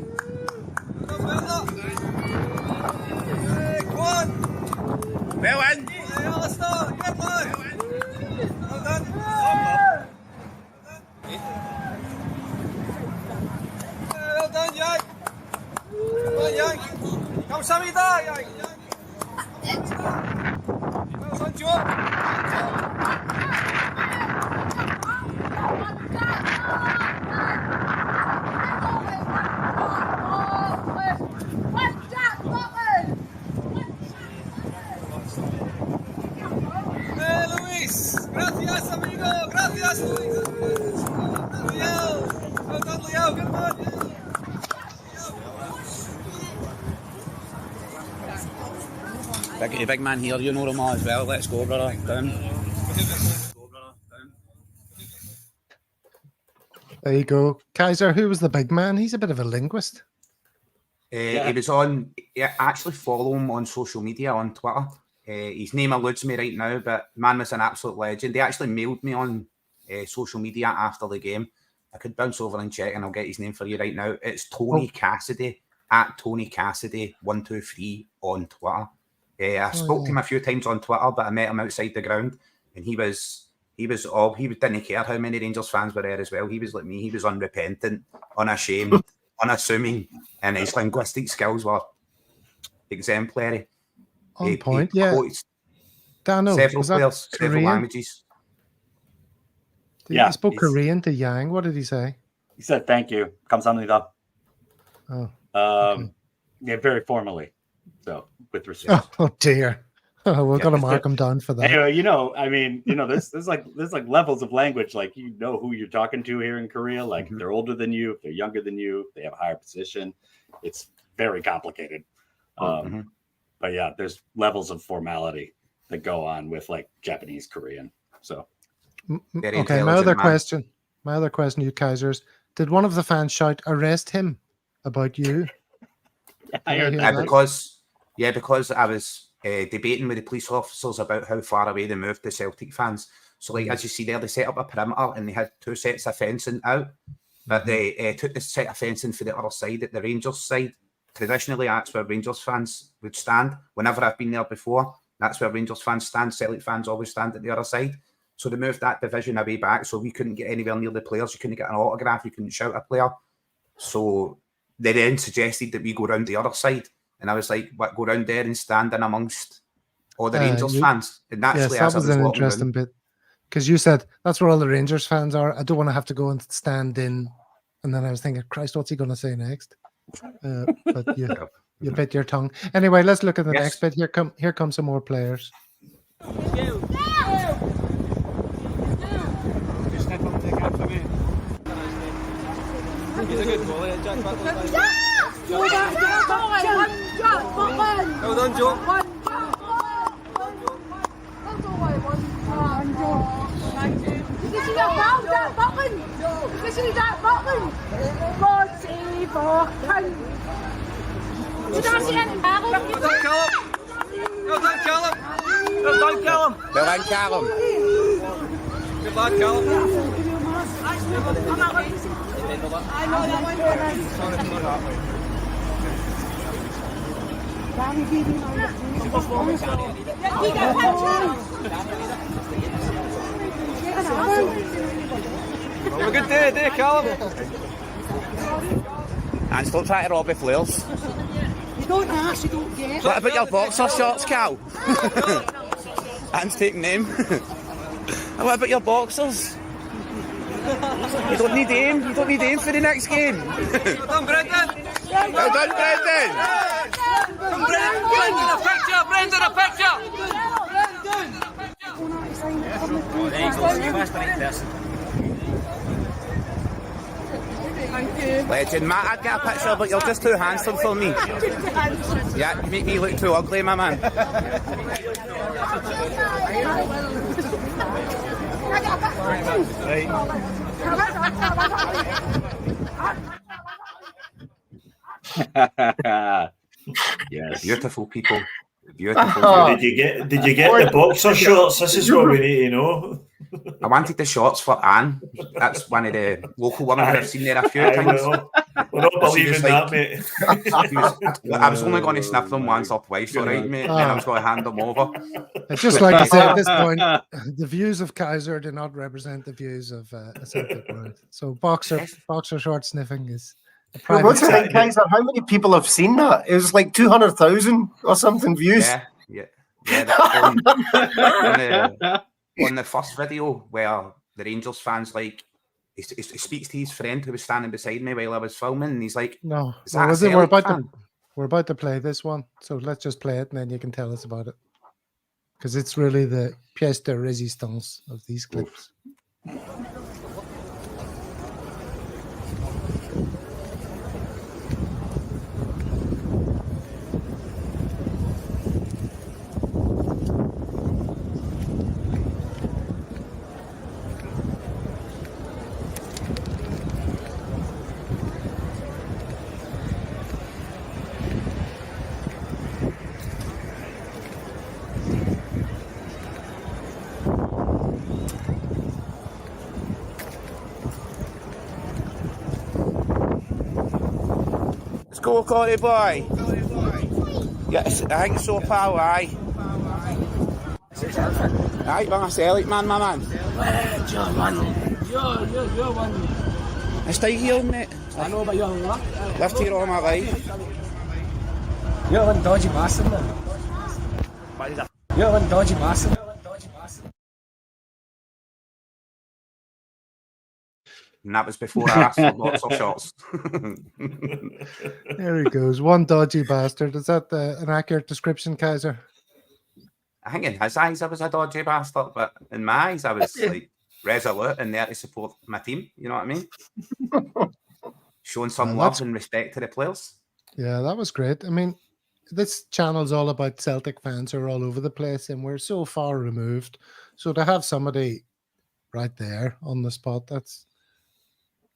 Big man here, you know them all as well. Let's go, brother. Down. There you go. Kaiser, who was the big man? He's a bit of a linguist. He was on, actually follow him on social media, on Twitter. His name eludes me right now, but man was an absolute legend. He actually mailed me on social media after the game. I could bounce over and check and I'll get his name for you right now. It's Tony Cassidy, at Tony Cassidy 123 on Twitter. I spoke to him a few times on Twitter, but I met him outside the ground, and he didn't care how many Rangers fans were there as well. He was like me. He was unrepentant, unashamed, unassuming, and his linguistic skills were exemplary. On point, yeah. Dano, several players, several languages. He spoke Korean to Yang. What did he say? He said thank you. 감사합니다. Oh. Okay. Yeah, very formally. So with respect. Oh dear. Oh, we're gonna mark him down for that. Anyway, there's like levels of language. Like, you know who you're talking to here in Korea. Like, if they're older than you, if they're younger than you, if they have a higher position. It's very complicated. But yeah, there's levels of formality that go on with like Japanese, Korean. So okay, my other question, you Kaisers, did one of the fans shout "arrest him" about you? Because I was debating with the police officers about how far away they moved the Celtic fans. So, like, as you see there, they set up a perimeter and they had two sets of fencing out, but they took the set of fencing for the other side, at the Rangers side. Traditionally, that's where Rangers fans would stand. Whenever I've been there before, that's where Rangers fans stand. Celtic fans always stand at the other side. So they moved that division away back, so we couldn't get anywhere near the players. You couldn't get an autograph. You couldn't shout at a player. So they then suggested that we go round the other side. And I was like, what, go round there and stand in amongst all the Rangers fans? And naturally, yes, that was an interesting bit. Because you said, that's where all the Rangers fans are. I don't want to have to go and stand in. And then I was thinking, Christ, what's he going to say next? But you bit your tongue. Anyway, let's look at the next bit. Here come some more players. He's a good goalie, Jack. Well done, Joe. Did you see that button? Did you see that button? God save our country. Did I see any barrel? Well done, Callum. Well done, Callum. Well done, Callum. Well done, Callum. Good lad, Callum. I know that one. Have a good day, Callum. And stop trying to rob with flares. You don't ask, you don't get. What about your boxer shorts, Cal? Anne's taking them. What about your boxers? You don't need aim. You don't need aim for the next game. Well done, Brendan. Well done, Brendan. Brendan, a picture. Brendan, a picture. Legend, Matt, I'd get a picture, but you're just too handsome for me. Yeah, you make me look too ugly, my man. Yes. Beautiful people. Beautiful. Did you get the boxer shorts? This is what we need to know. I wanted the shorts for Anne. That's one of the local women I've seen there a few times. We're not believing that, mate. I was only going to sniff them once or twice, all right, mate, and then I was going to hand them over. I'd just like to say at this point, the views of Kaiser do not represent the views of a Celtic world. So boxer short sniffing is a private. What's the thing, Kaiser? How many people have seen that? It was like 200,000 or something views. Yeah. On the first video where the Rangers fans, like, he speaks to his friend who was standing beside me while I was filming, and he's like, No, is that a we're Celtic about to play this one, so let's just play it and then you can tell us about it, because it's really the pièce de résistance of these clips. Go, Corey boy. Yes, I think so, pal. Aye. Aye, man, Celtic man, my man. You're one. I stay here, mate. I know, but you're luck. Lived here all my life. You're one dodgy bastard, man. You're one dodgy bastard. And that was before I asked for lots of shots. There he goes. One dodgy bastard. Is that an accurate description, Kaiser? I think in his eyes I was a dodgy bastard, but in my eyes I was like resolute and there to support my team. You know what I mean? Showing some love and respect to the players. Yeah, that was great. I mean, this channel's all about Celtic fans who are all over the place, and we're so far removed. So to have somebody right there on the spot, that's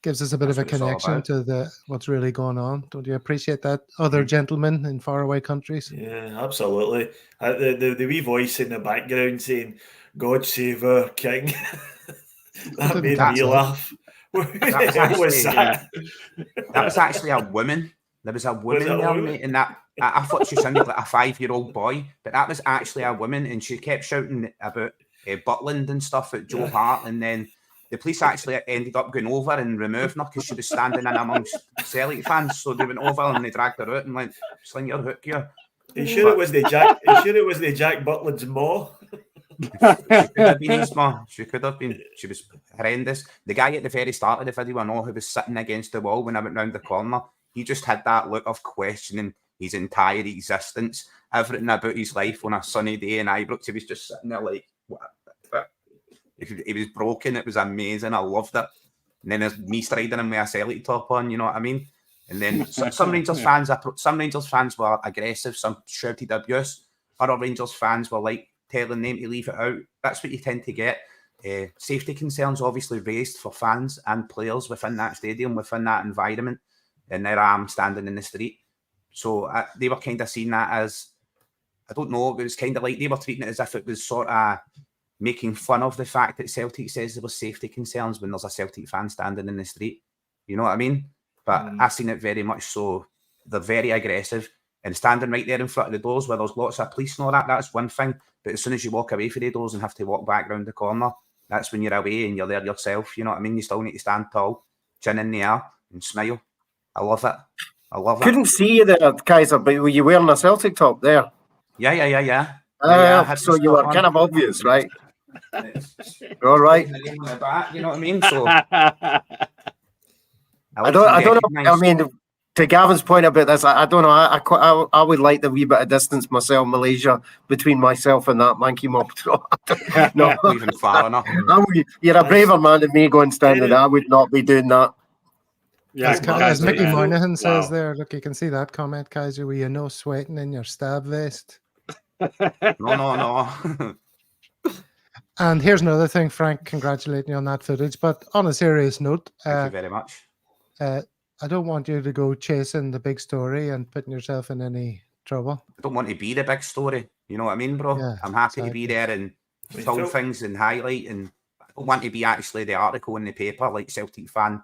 gives us a bit of a connection to what's really going on. Don't you appreciate that? Other gentlemen in faraway countries. Yeah, absolutely. The wee voice in the background saying, "God save our king." That made me laugh. That was actually a woman. There was a woman there, mate, and that I thought she sounded like a 5-year-old boy, but that was actually a woman, and she kept shouting about Butland and stuff at Joe Hart, and then the police actually ended up going over and removing her because she was standing in amongst Celtic fans. So they went over and they dragged her out and went, "Sling your hook here." Are you sure it was the Jack? Are you sure it was the Jack Butland's maw? She could have been his maw. She could have been. She was horrendous. The guy at the very start of the video, I know, who was sitting against the wall when I went round the corner, he just had that look of questioning his entire existence, everything about his life on a sunny day in Ibrox. He was just sitting there like, what? He was broken. It was amazing. I loved it. And then there's me striding him with a Celtic top on, you know what I mean? And then some Rangers fans were aggressive, some shouted abuse. Other Rangers fans were like telling them to leave it out. That's what you tend to get. Safety concerns obviously raised for fans and players within that stadium, within that environment, and there I am standing in the street. So they were kind of seeing that as, I don't know, it was kind of like they were treating it as if it was sort of making fun of the fact that Celtic says there were safety concerns when there's a Celtic fan standing in the street. You know what I mean? But I've seen it very much so. They're very aggressive, and standing right there in front of the doors where there's lots of police and all that, that's one thing. But as soon as you walk away from the doors and have to walk back round the corner, that's when you're away and you're there yourself. You know what I mean? You still need to stand tall, chin in the air and smile. I love it. I love it. Couldn't see you there, Kaiser, but were you wearing a Celtic top there? Yeah. So you were kind of obvious, right? All right. You know what I mean? So I don't know. I mean, to Gavin's point about this, I don't know. I would like the wee bit of distance myself, Malaysia, between myself and that manky mob. No, not even far enough. You're a braver man than me going standing. I would not be doing that. Yeah, as Mickey Moynihan says there, look, you can see that comment, Kaiser, where you know sweating in your stab vest. No. And here's another thing, Frank, congratulating you on that footage. But on a serious note, thank you very much. I don't want you to go chasing the big story and putting yourself in any trouble. I don't want to be the big story. You know what I mean, bro? Yeah, I'm happy to be there and film things and highlight. And I don't want to be actually the article in the paper like Celtic fan.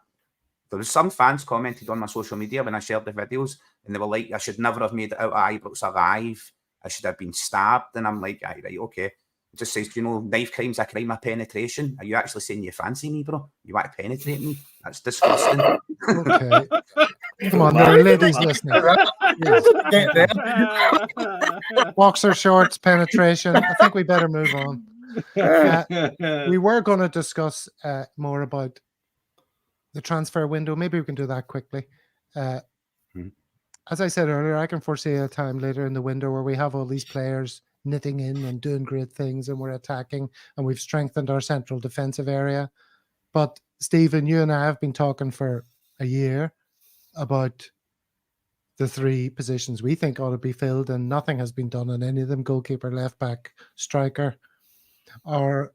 There was some fans commented on my social media when I shared the videos, and they were like, I should never have made it out of Ibrox alive. I should have been stabbed. And I'm like, right, okay. It just says, knife crime's a crime of penetration. Are you actually saying you fancy me, bro? You want to penetrate me? That's disgusting. Okay. Come on, there are ladies listening. Boxer shorts, penetration. I think we better move on. We were going to discuss more about the transfer window. Maybe we can do that quickly. As I said earlier, I can foresee a time later in the window where we have all these players knitting in and doing great things, and we're attacking, and we've strengthened our central defensive area. But Stephen, you and I have been talking for a year about the three positions we think ought to be filled, and nothing has been done on any of them: goalkeeper, left back, striker. Or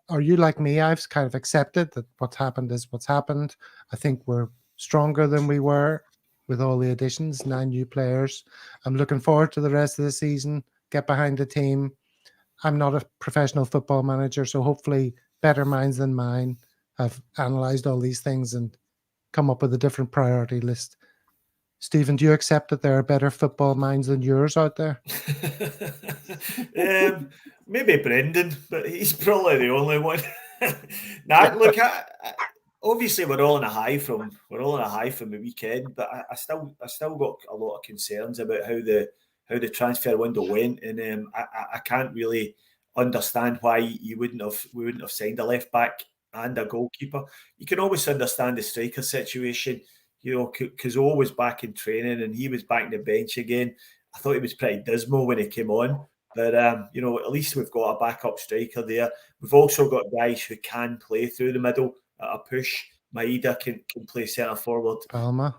are you like me? I've kind of accepted that what's happened is what's happened. I think we're stronger than we were with all the additions, 9 new players. I'm looking forward to the rest of the season, get behind the team. I'm not a professional football manager, so hopefully better minds than mine have analysed all these things and come up with a different priority list. Stephen, do you accept that there are better football minds than yours out there? Maybe Brendan, but he's probably the only one. Look, obviously we're all on a high from the weekend, but I still got a lot of concerns about how the transfer window went, and I can't really understand why we wouldn't have signed a left back and a goalkeeper. You can always understand the striker situation, Kyogo was back in training and he was back in the bench again. I thought he was pretty dismal when he came on, but at least we've got a backup striker there. We've also got guys who can play through the middle at a push. Maeda can play centre forward. Palma.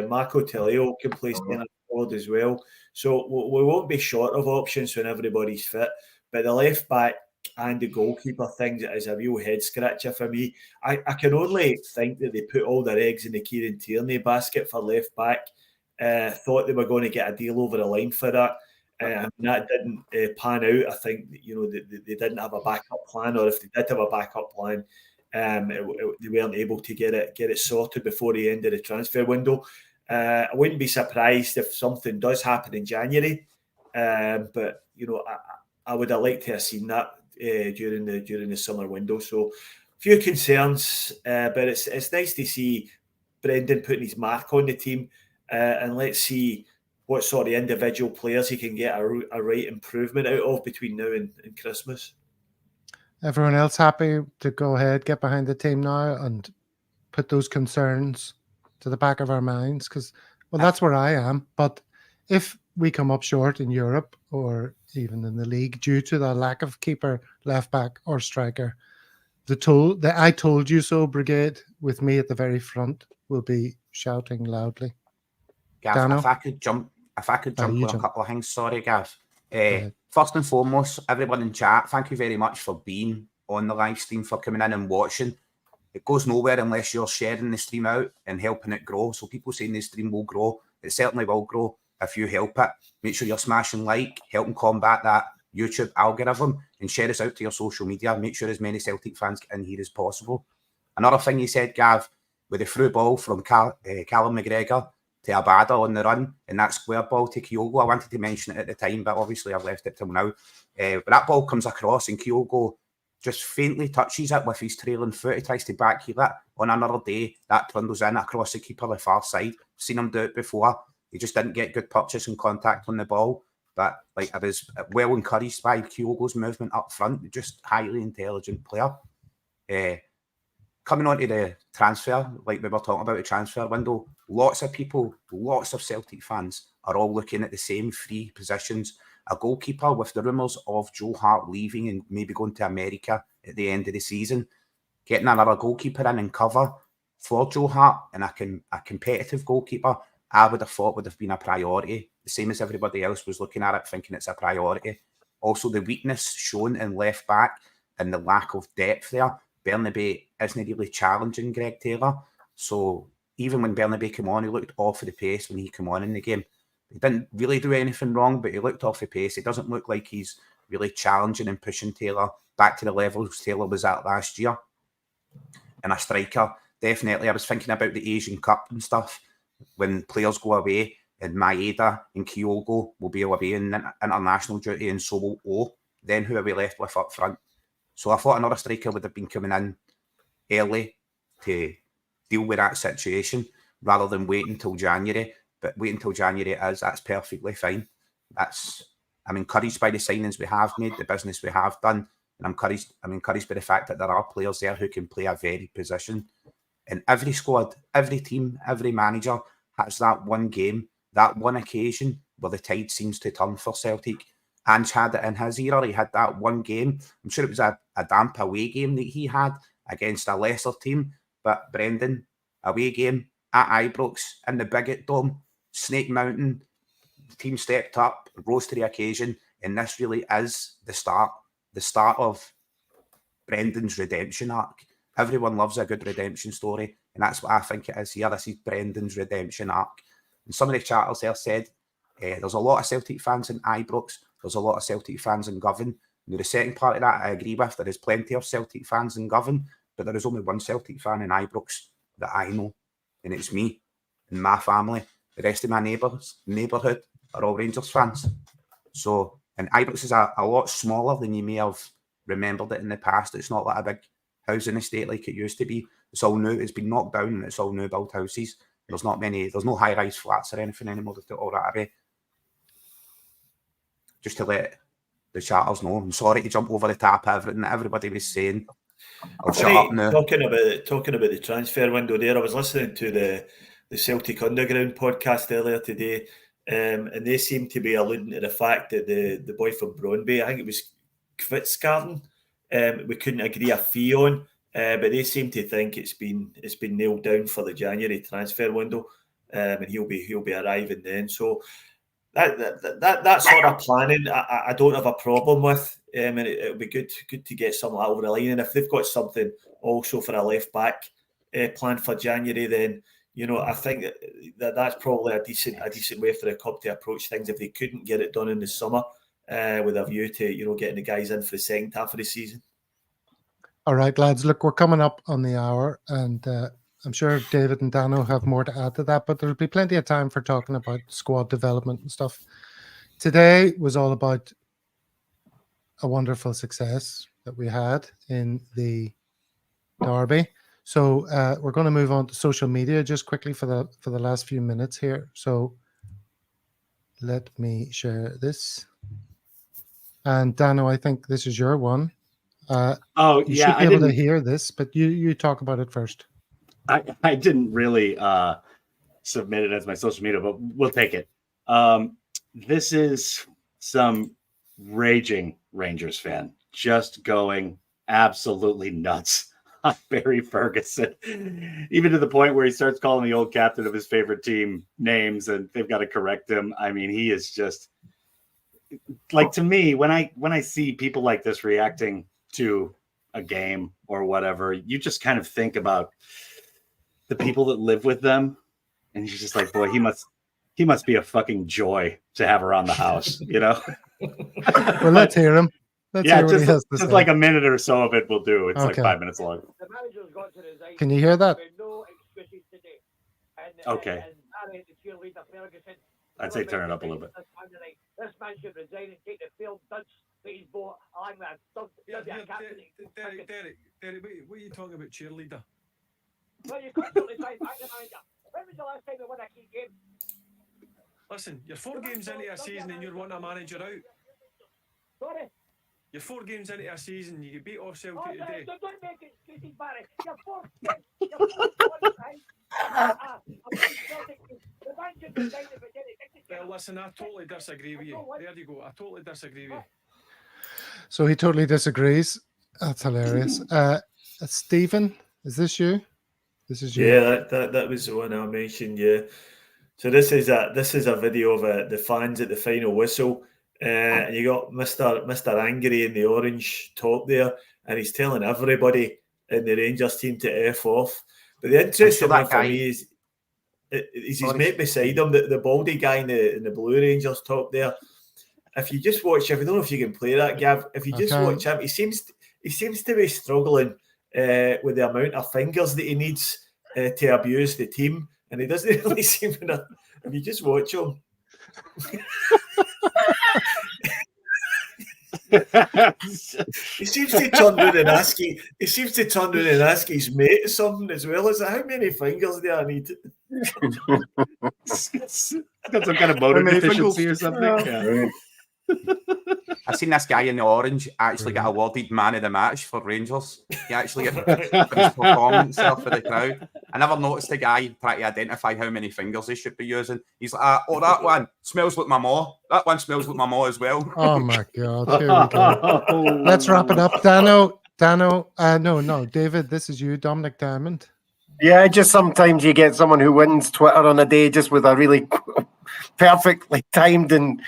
Marco Teleo can play centre forward as well. So we won't be short of options when everybody's fit. But the left back and the goalkeeper thing is a real head scratcher for me. I can only think that they put all their eggs in the Kieran Tierney basket for left back. Thought they were going to get a deal over the line for that. That didn't pan out. I think they didn't have a backup plan, or if they did have a backup plan, they weren't able to get it sorted before the end of the transfer window. I wouldn't be surprised if something does happen in January, but I would have liked to have seen that during the summer window. So a few concerns, but it's nice to see Brendan putting his mark on the team, and let's see what sort of individual players he can get a right improvement out of between now and Christmas. Everyone else happy to go ahead, get behind the team now and put those concerns to the back of our minds? Because, well, that's where I am. But if we come up short in Europe or even in the league due to the lack of keeper, left back or striker, the I told you so brigade with me at the very front will be shouting loudly. Gav, if I could jump on a couple of things, sorry, Gav. first and foremost, everyone in chat, thank you very much for being on the live stream, for coming in and watching. It goes nowhere unless you're sharing the stream out and helping it grow. So people saying the stream will grow. It certainly will grow if you help it. Make sure you're smashing like, helping combat that YouTube algorithm, and share us out to your social media. Make sure as many Celtic fans get in here as possible. Another thing you said, Gav, with the through ball from Callum McGregor to Abada on the run, and that square ball to Kyogo. I wanted to mention it at the time, but obviously I've left it till now. But that ball comes across and Kyogo just faintly touches it with his trailing foot. He tries to backheel it. On another day, that trundles in across the keeper, the far side. Seen him do it before. He just didn't get good purchase and contact on the ball. But like, I was well encouraged by Kyogo's movement up front. Just highly intelligent player. Coming on to the transfer, like we were talking about the transfer window, lots of people, lots of Celtic fans are all looking at the same three positions. A goalkeeper, with the rumours of Joe Hart leaving and maybe going to America at the end of the season, getting another goalkeeper in and cover for Joe Hart, and a competitive goalkeeper, I would have thought would have been a priority, the same as everybody else was looking at it, thinking it's a priority. Also, the weakness shown in left back and the lack of depth there. Bernabei isn't really challenging Greg Taylor. So even when Bernabei came on, he looked off of the pace when he came on in the game. He didn't really do anything wrong, but he looked off the pace. It doesn't look like he's really challenging and pushing Taylor back to the levels Taylor was at last year. And a striker, definitely. I was thinking about the Asian Cup and stuff. When players go away, and Maeda and Kyogo will be away in international duty, and so will O. Then who are we left with up front? So I thought another striker would have been coming in early to deal with that situation rather than waiting until January. But waiting until January that's perfectly fine. I'm encouraged by the signings we have made, the business we have done, and I'm encouraged by the fact that there are players there who can play a varied position. And every squad, every team, every manager has that one game, that one occasion where the tide seems to turn for Celtic. Ange had it in his era. He had that one game. I'm sure it was a damp away game that he had against a lesser team. But Brendan, away game at Ibrox in the Bigot Dome, Snake Mountain, the team stepped up, rose to the occasion, and this really is the start of Brendan's redemption arc. Everyone loves a good redemption story, and that's what I think it is here. This is Brendan's redemption arc. And some of the chatters there said there's a lot of Celtic fans in Ibrox. There's a lot of Celtic fans in Govan. And the second part of that I agree with. There is plenty of Celtic fans in Govan, but there is only one Celtic fan in Ibrox that I know, and it's me and my family. The rest of my neighbourhood are all Rangers fans. So, and Ibrox is a lot smaller than you may have remembered it in the past. It's not like a big housing estate like it used to be. It's all new. It's been knocked down and it's all new built houses. There's no high-rise flats or anything anymore. They've got all that away. Just to let the chatters know. I'm sorry to jump over the top of everything that everybody was saying. I'll shut up now. Talking about the transfer window there, I was listening to the Celtic Underground podcast earlier today, and they seem to be alluding to the fact that the boy from Brøndby, I think it was Kvitsgarden, we couldn't agree a fee on, but they seem to think it's been nailed down for the January transfer window, and he'll be arriving then. So that sort of planning, I don't have a problem with, and it'll be good to get something over the line. And if they've got something also for a left back planned for January, then I think that's probably a decent way for the club to approach things if they couldn't get it done in the summer, with a view to getting the guys in for the second half of the season. All right, lads. Look, we're coming up on the hour, and I'm sure David and Dano have more to add to that, but there'll be plenty of time for talking about squad development and stuff. Today was all about a wonderful success that we had in the derby. So we're going to move on to social media just quickly for the last few minutes here. So let me share this. And Dano, I think this is your one. You should be able to hear this, but you talk about it first. I didn't really submit it as my social media, but we'll take it. This is some raging Rangers fan just going absolutely nuts on Barry Ferguson, even to the point where he starts calling the old captain of his favorite team names, and they've got to correct him. I mean, he is just like to me, when I see people like this reacting to a game or whatever, you just kind of think about the people that live with them, and you're just like, boy, he must be a fucking joy to have around the house, you know? Well, let's hear him. Let's hear what he has to just say. like a minute or so of it will do. It's like Okay. 5 minutes long. Can you hear that? Okay. I'd say turn it up a little bit. This man should resign and take the field. That's his vote. I'm Derek, what are you talking about, cheerleader? Well, you constantly try and back the manager. When was the last time we won a key game? Listen, you're 4 games into a season and you're wanting a manager out. Sorry? You're 4 games into a season, you beat off Celtic today. Don't make excuses, Barry. You're 4 games. You're 4 points behind. Well, listen, I totally disagree with you. There you go. I totally disagree with you. So he totally disagrees. That's hilarious. Stephen, is this you? This is you. Yeah, that was the one I mentioned. Yeah. So this is a video of the fans at the final whistle, and you got Mr. Angry in the orange top there, and he's telling everybody in the Rangers team to F off. But the interesting one for me is his mate beside him, the baldy guy in the Blue Rangers top there. If you just watch, if I don't know if you can play that, Gav. If you just watch him, he seems to be struggling with the amount of fingers that he needs to abuse the team, and he doesn't really seem to. If you just watch him. He seems to turn around and ask his mate something as well. Is how many fingers do I need? Got some kind of motor deficiency or something. Yeah. I seen this guy in the orange actually get awarded man of the match for Rangers. He actually got for his performance there for the crowd. I never noticed the guy trying to identify how many fingers he should be using. He's like, oh, that one smells like my maw. That one smells like my maw as well. Oh my God! Here we go. Let's wrap it up, Dano. No, David. This is you, Dominic Diamond. Yeah, just sometimes you get someone who wins Twitter on a day just with a really perfectly timed and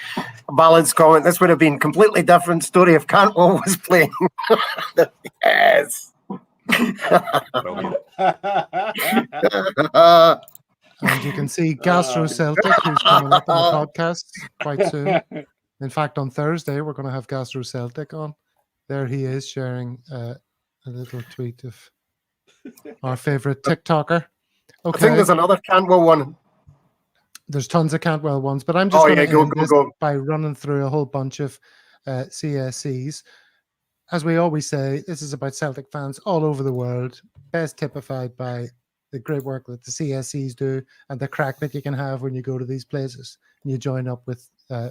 balanced comment. This would have been a completely different story if Cantwell was playing. Yes. And you can see Gastro-Celtic, who's coming up on the podcast quite soon. In fact, on Thursday, we're going to have Gastro-Celtic on. There he is sharing a little tweet of our favorite TikToker. Okay. I think there's another Cantwell one. There's tons of Cantwell ones, but I'm just going to end this by running through a whole bunch of CSCs. As we always say, this is about Celtic fans all over the world, best typified by the great work that the CSCs do and the crack that you can have when you go to these places and you join up with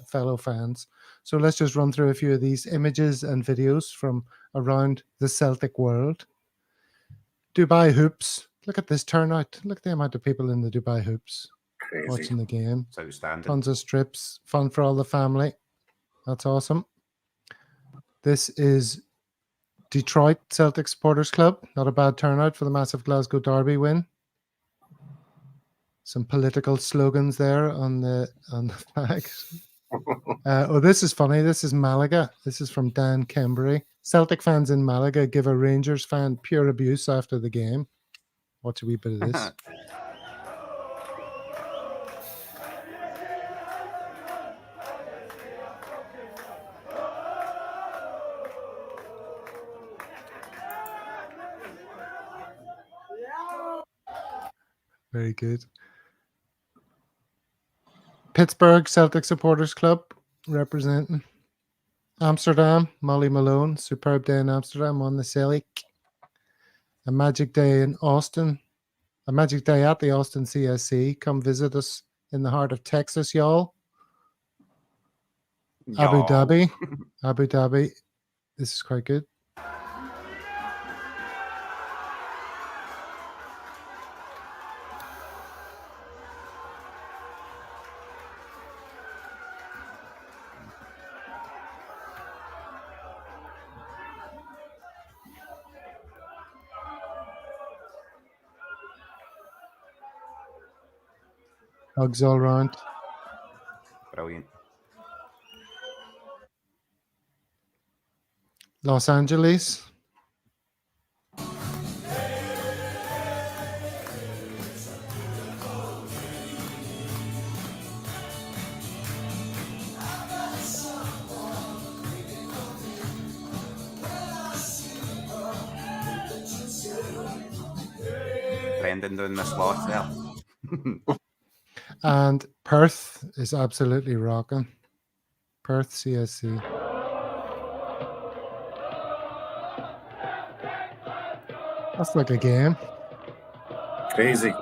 fellow fans. So let's just run through a few of these images and videos from around the Celtic world. Dubai Hoops. Look at this turnout. Look at the amount of people in the Dubai Hoops. Crazy. Watching the game. It's outstanding. Tons of strips. Fun for all the family. That's awesome. This is Detroit Celtic Supporters Club. Not a bad turnout for the massive Glasgow Derby win. Some political slogans there on the flag. Oh, this is funny. This is Malaga. This is from Dan Kembury. Celtic fans in Malaga give a Rangers fan pure abuse after the game. Watch a wee bit of this. Very good. Pittsburgh Celtic Supporters Club representing Amsterdam. Molly Malone, superb day in Amsterdam on the Celtic. A magic day in Austin. A magic day at the Austin CSC. Come visit us in the heart of Texas, y'all. Abu Dhabi. Abu Dhabi. This is quite good. Hugs all around. Brilliant. Los Angeles. Brendan doing the sloth there. And Perth is absolutely rocking. Perth CSC. That's like a game. Crazy.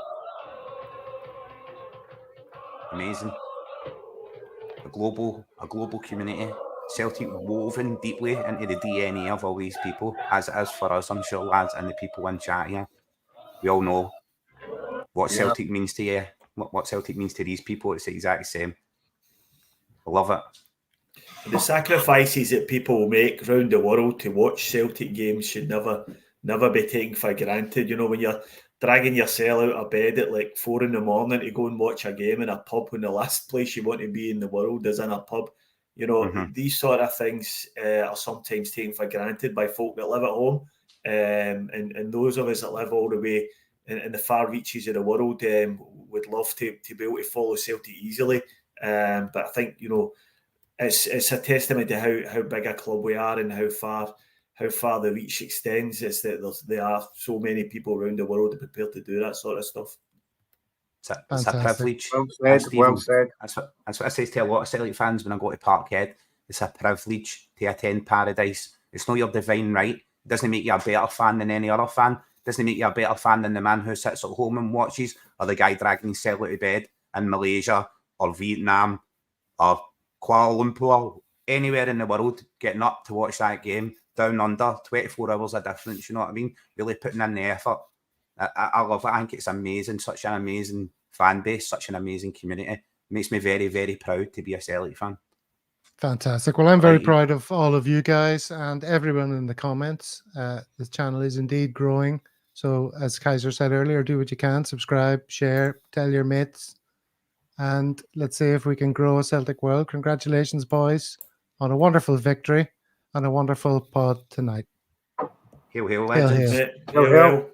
Amazing. A global community. Celtic woven deeply into the DNA of all these people, as it is for us, I'm sure, lads, and the people in chat here. We all know what Celtic means to you, what Celtic means to these people. It's the exact same. I love it. The sacrifices that people make around the world to watch Celtic games should never be taken for granted. You know, when you're dragging yourself out of bed at like 4 a.m. to go and watch a game in a pub when the last place you want to be in the world is in a pub. You know, these sort of things are sometimes taken for granted by folk that live at home. And those of us that live all the way in the far reaches of the world would love to be able to follow Celtic easily. But I think, you know, it's a testament to how big a club we are and how far the reach extends. It's that there are so many people around the world prepared to do that sort of stuff. It's a privilege. Well said. That's what I say to a lot of Celtic fans when I go to Parkhead. It's a privilege to attend Paradise. It's not your divine right. It doesn't make you a better fan than any other fan. It doesn't make you a better fan than the man who sits at home and watches, or the guy dragging his cell out of bed in Malaysia or Vietnam or Kuala Lumpur, anywhere in the world, getting up to watch that game down under. 24 hours of difference, you know what I mean? Really putting in the effort. I love it. I think it's amazing. Such an amazing fan base, such an amazing community. It makes me very, very proud to be a Celtic fan. Fantastic. Well, I'm very proud of all of you guys and everyone in the comments. This channel is indeed growing. So as Kaiser said earlier, do what you can, subscribe, share, tell your mates. And let's see if we can grow a Celtic world. Congratulations, boys, on a wonderful victory and a wonderful pod tonight. Hail, hail, Hail, legends. hail. Hail, hail.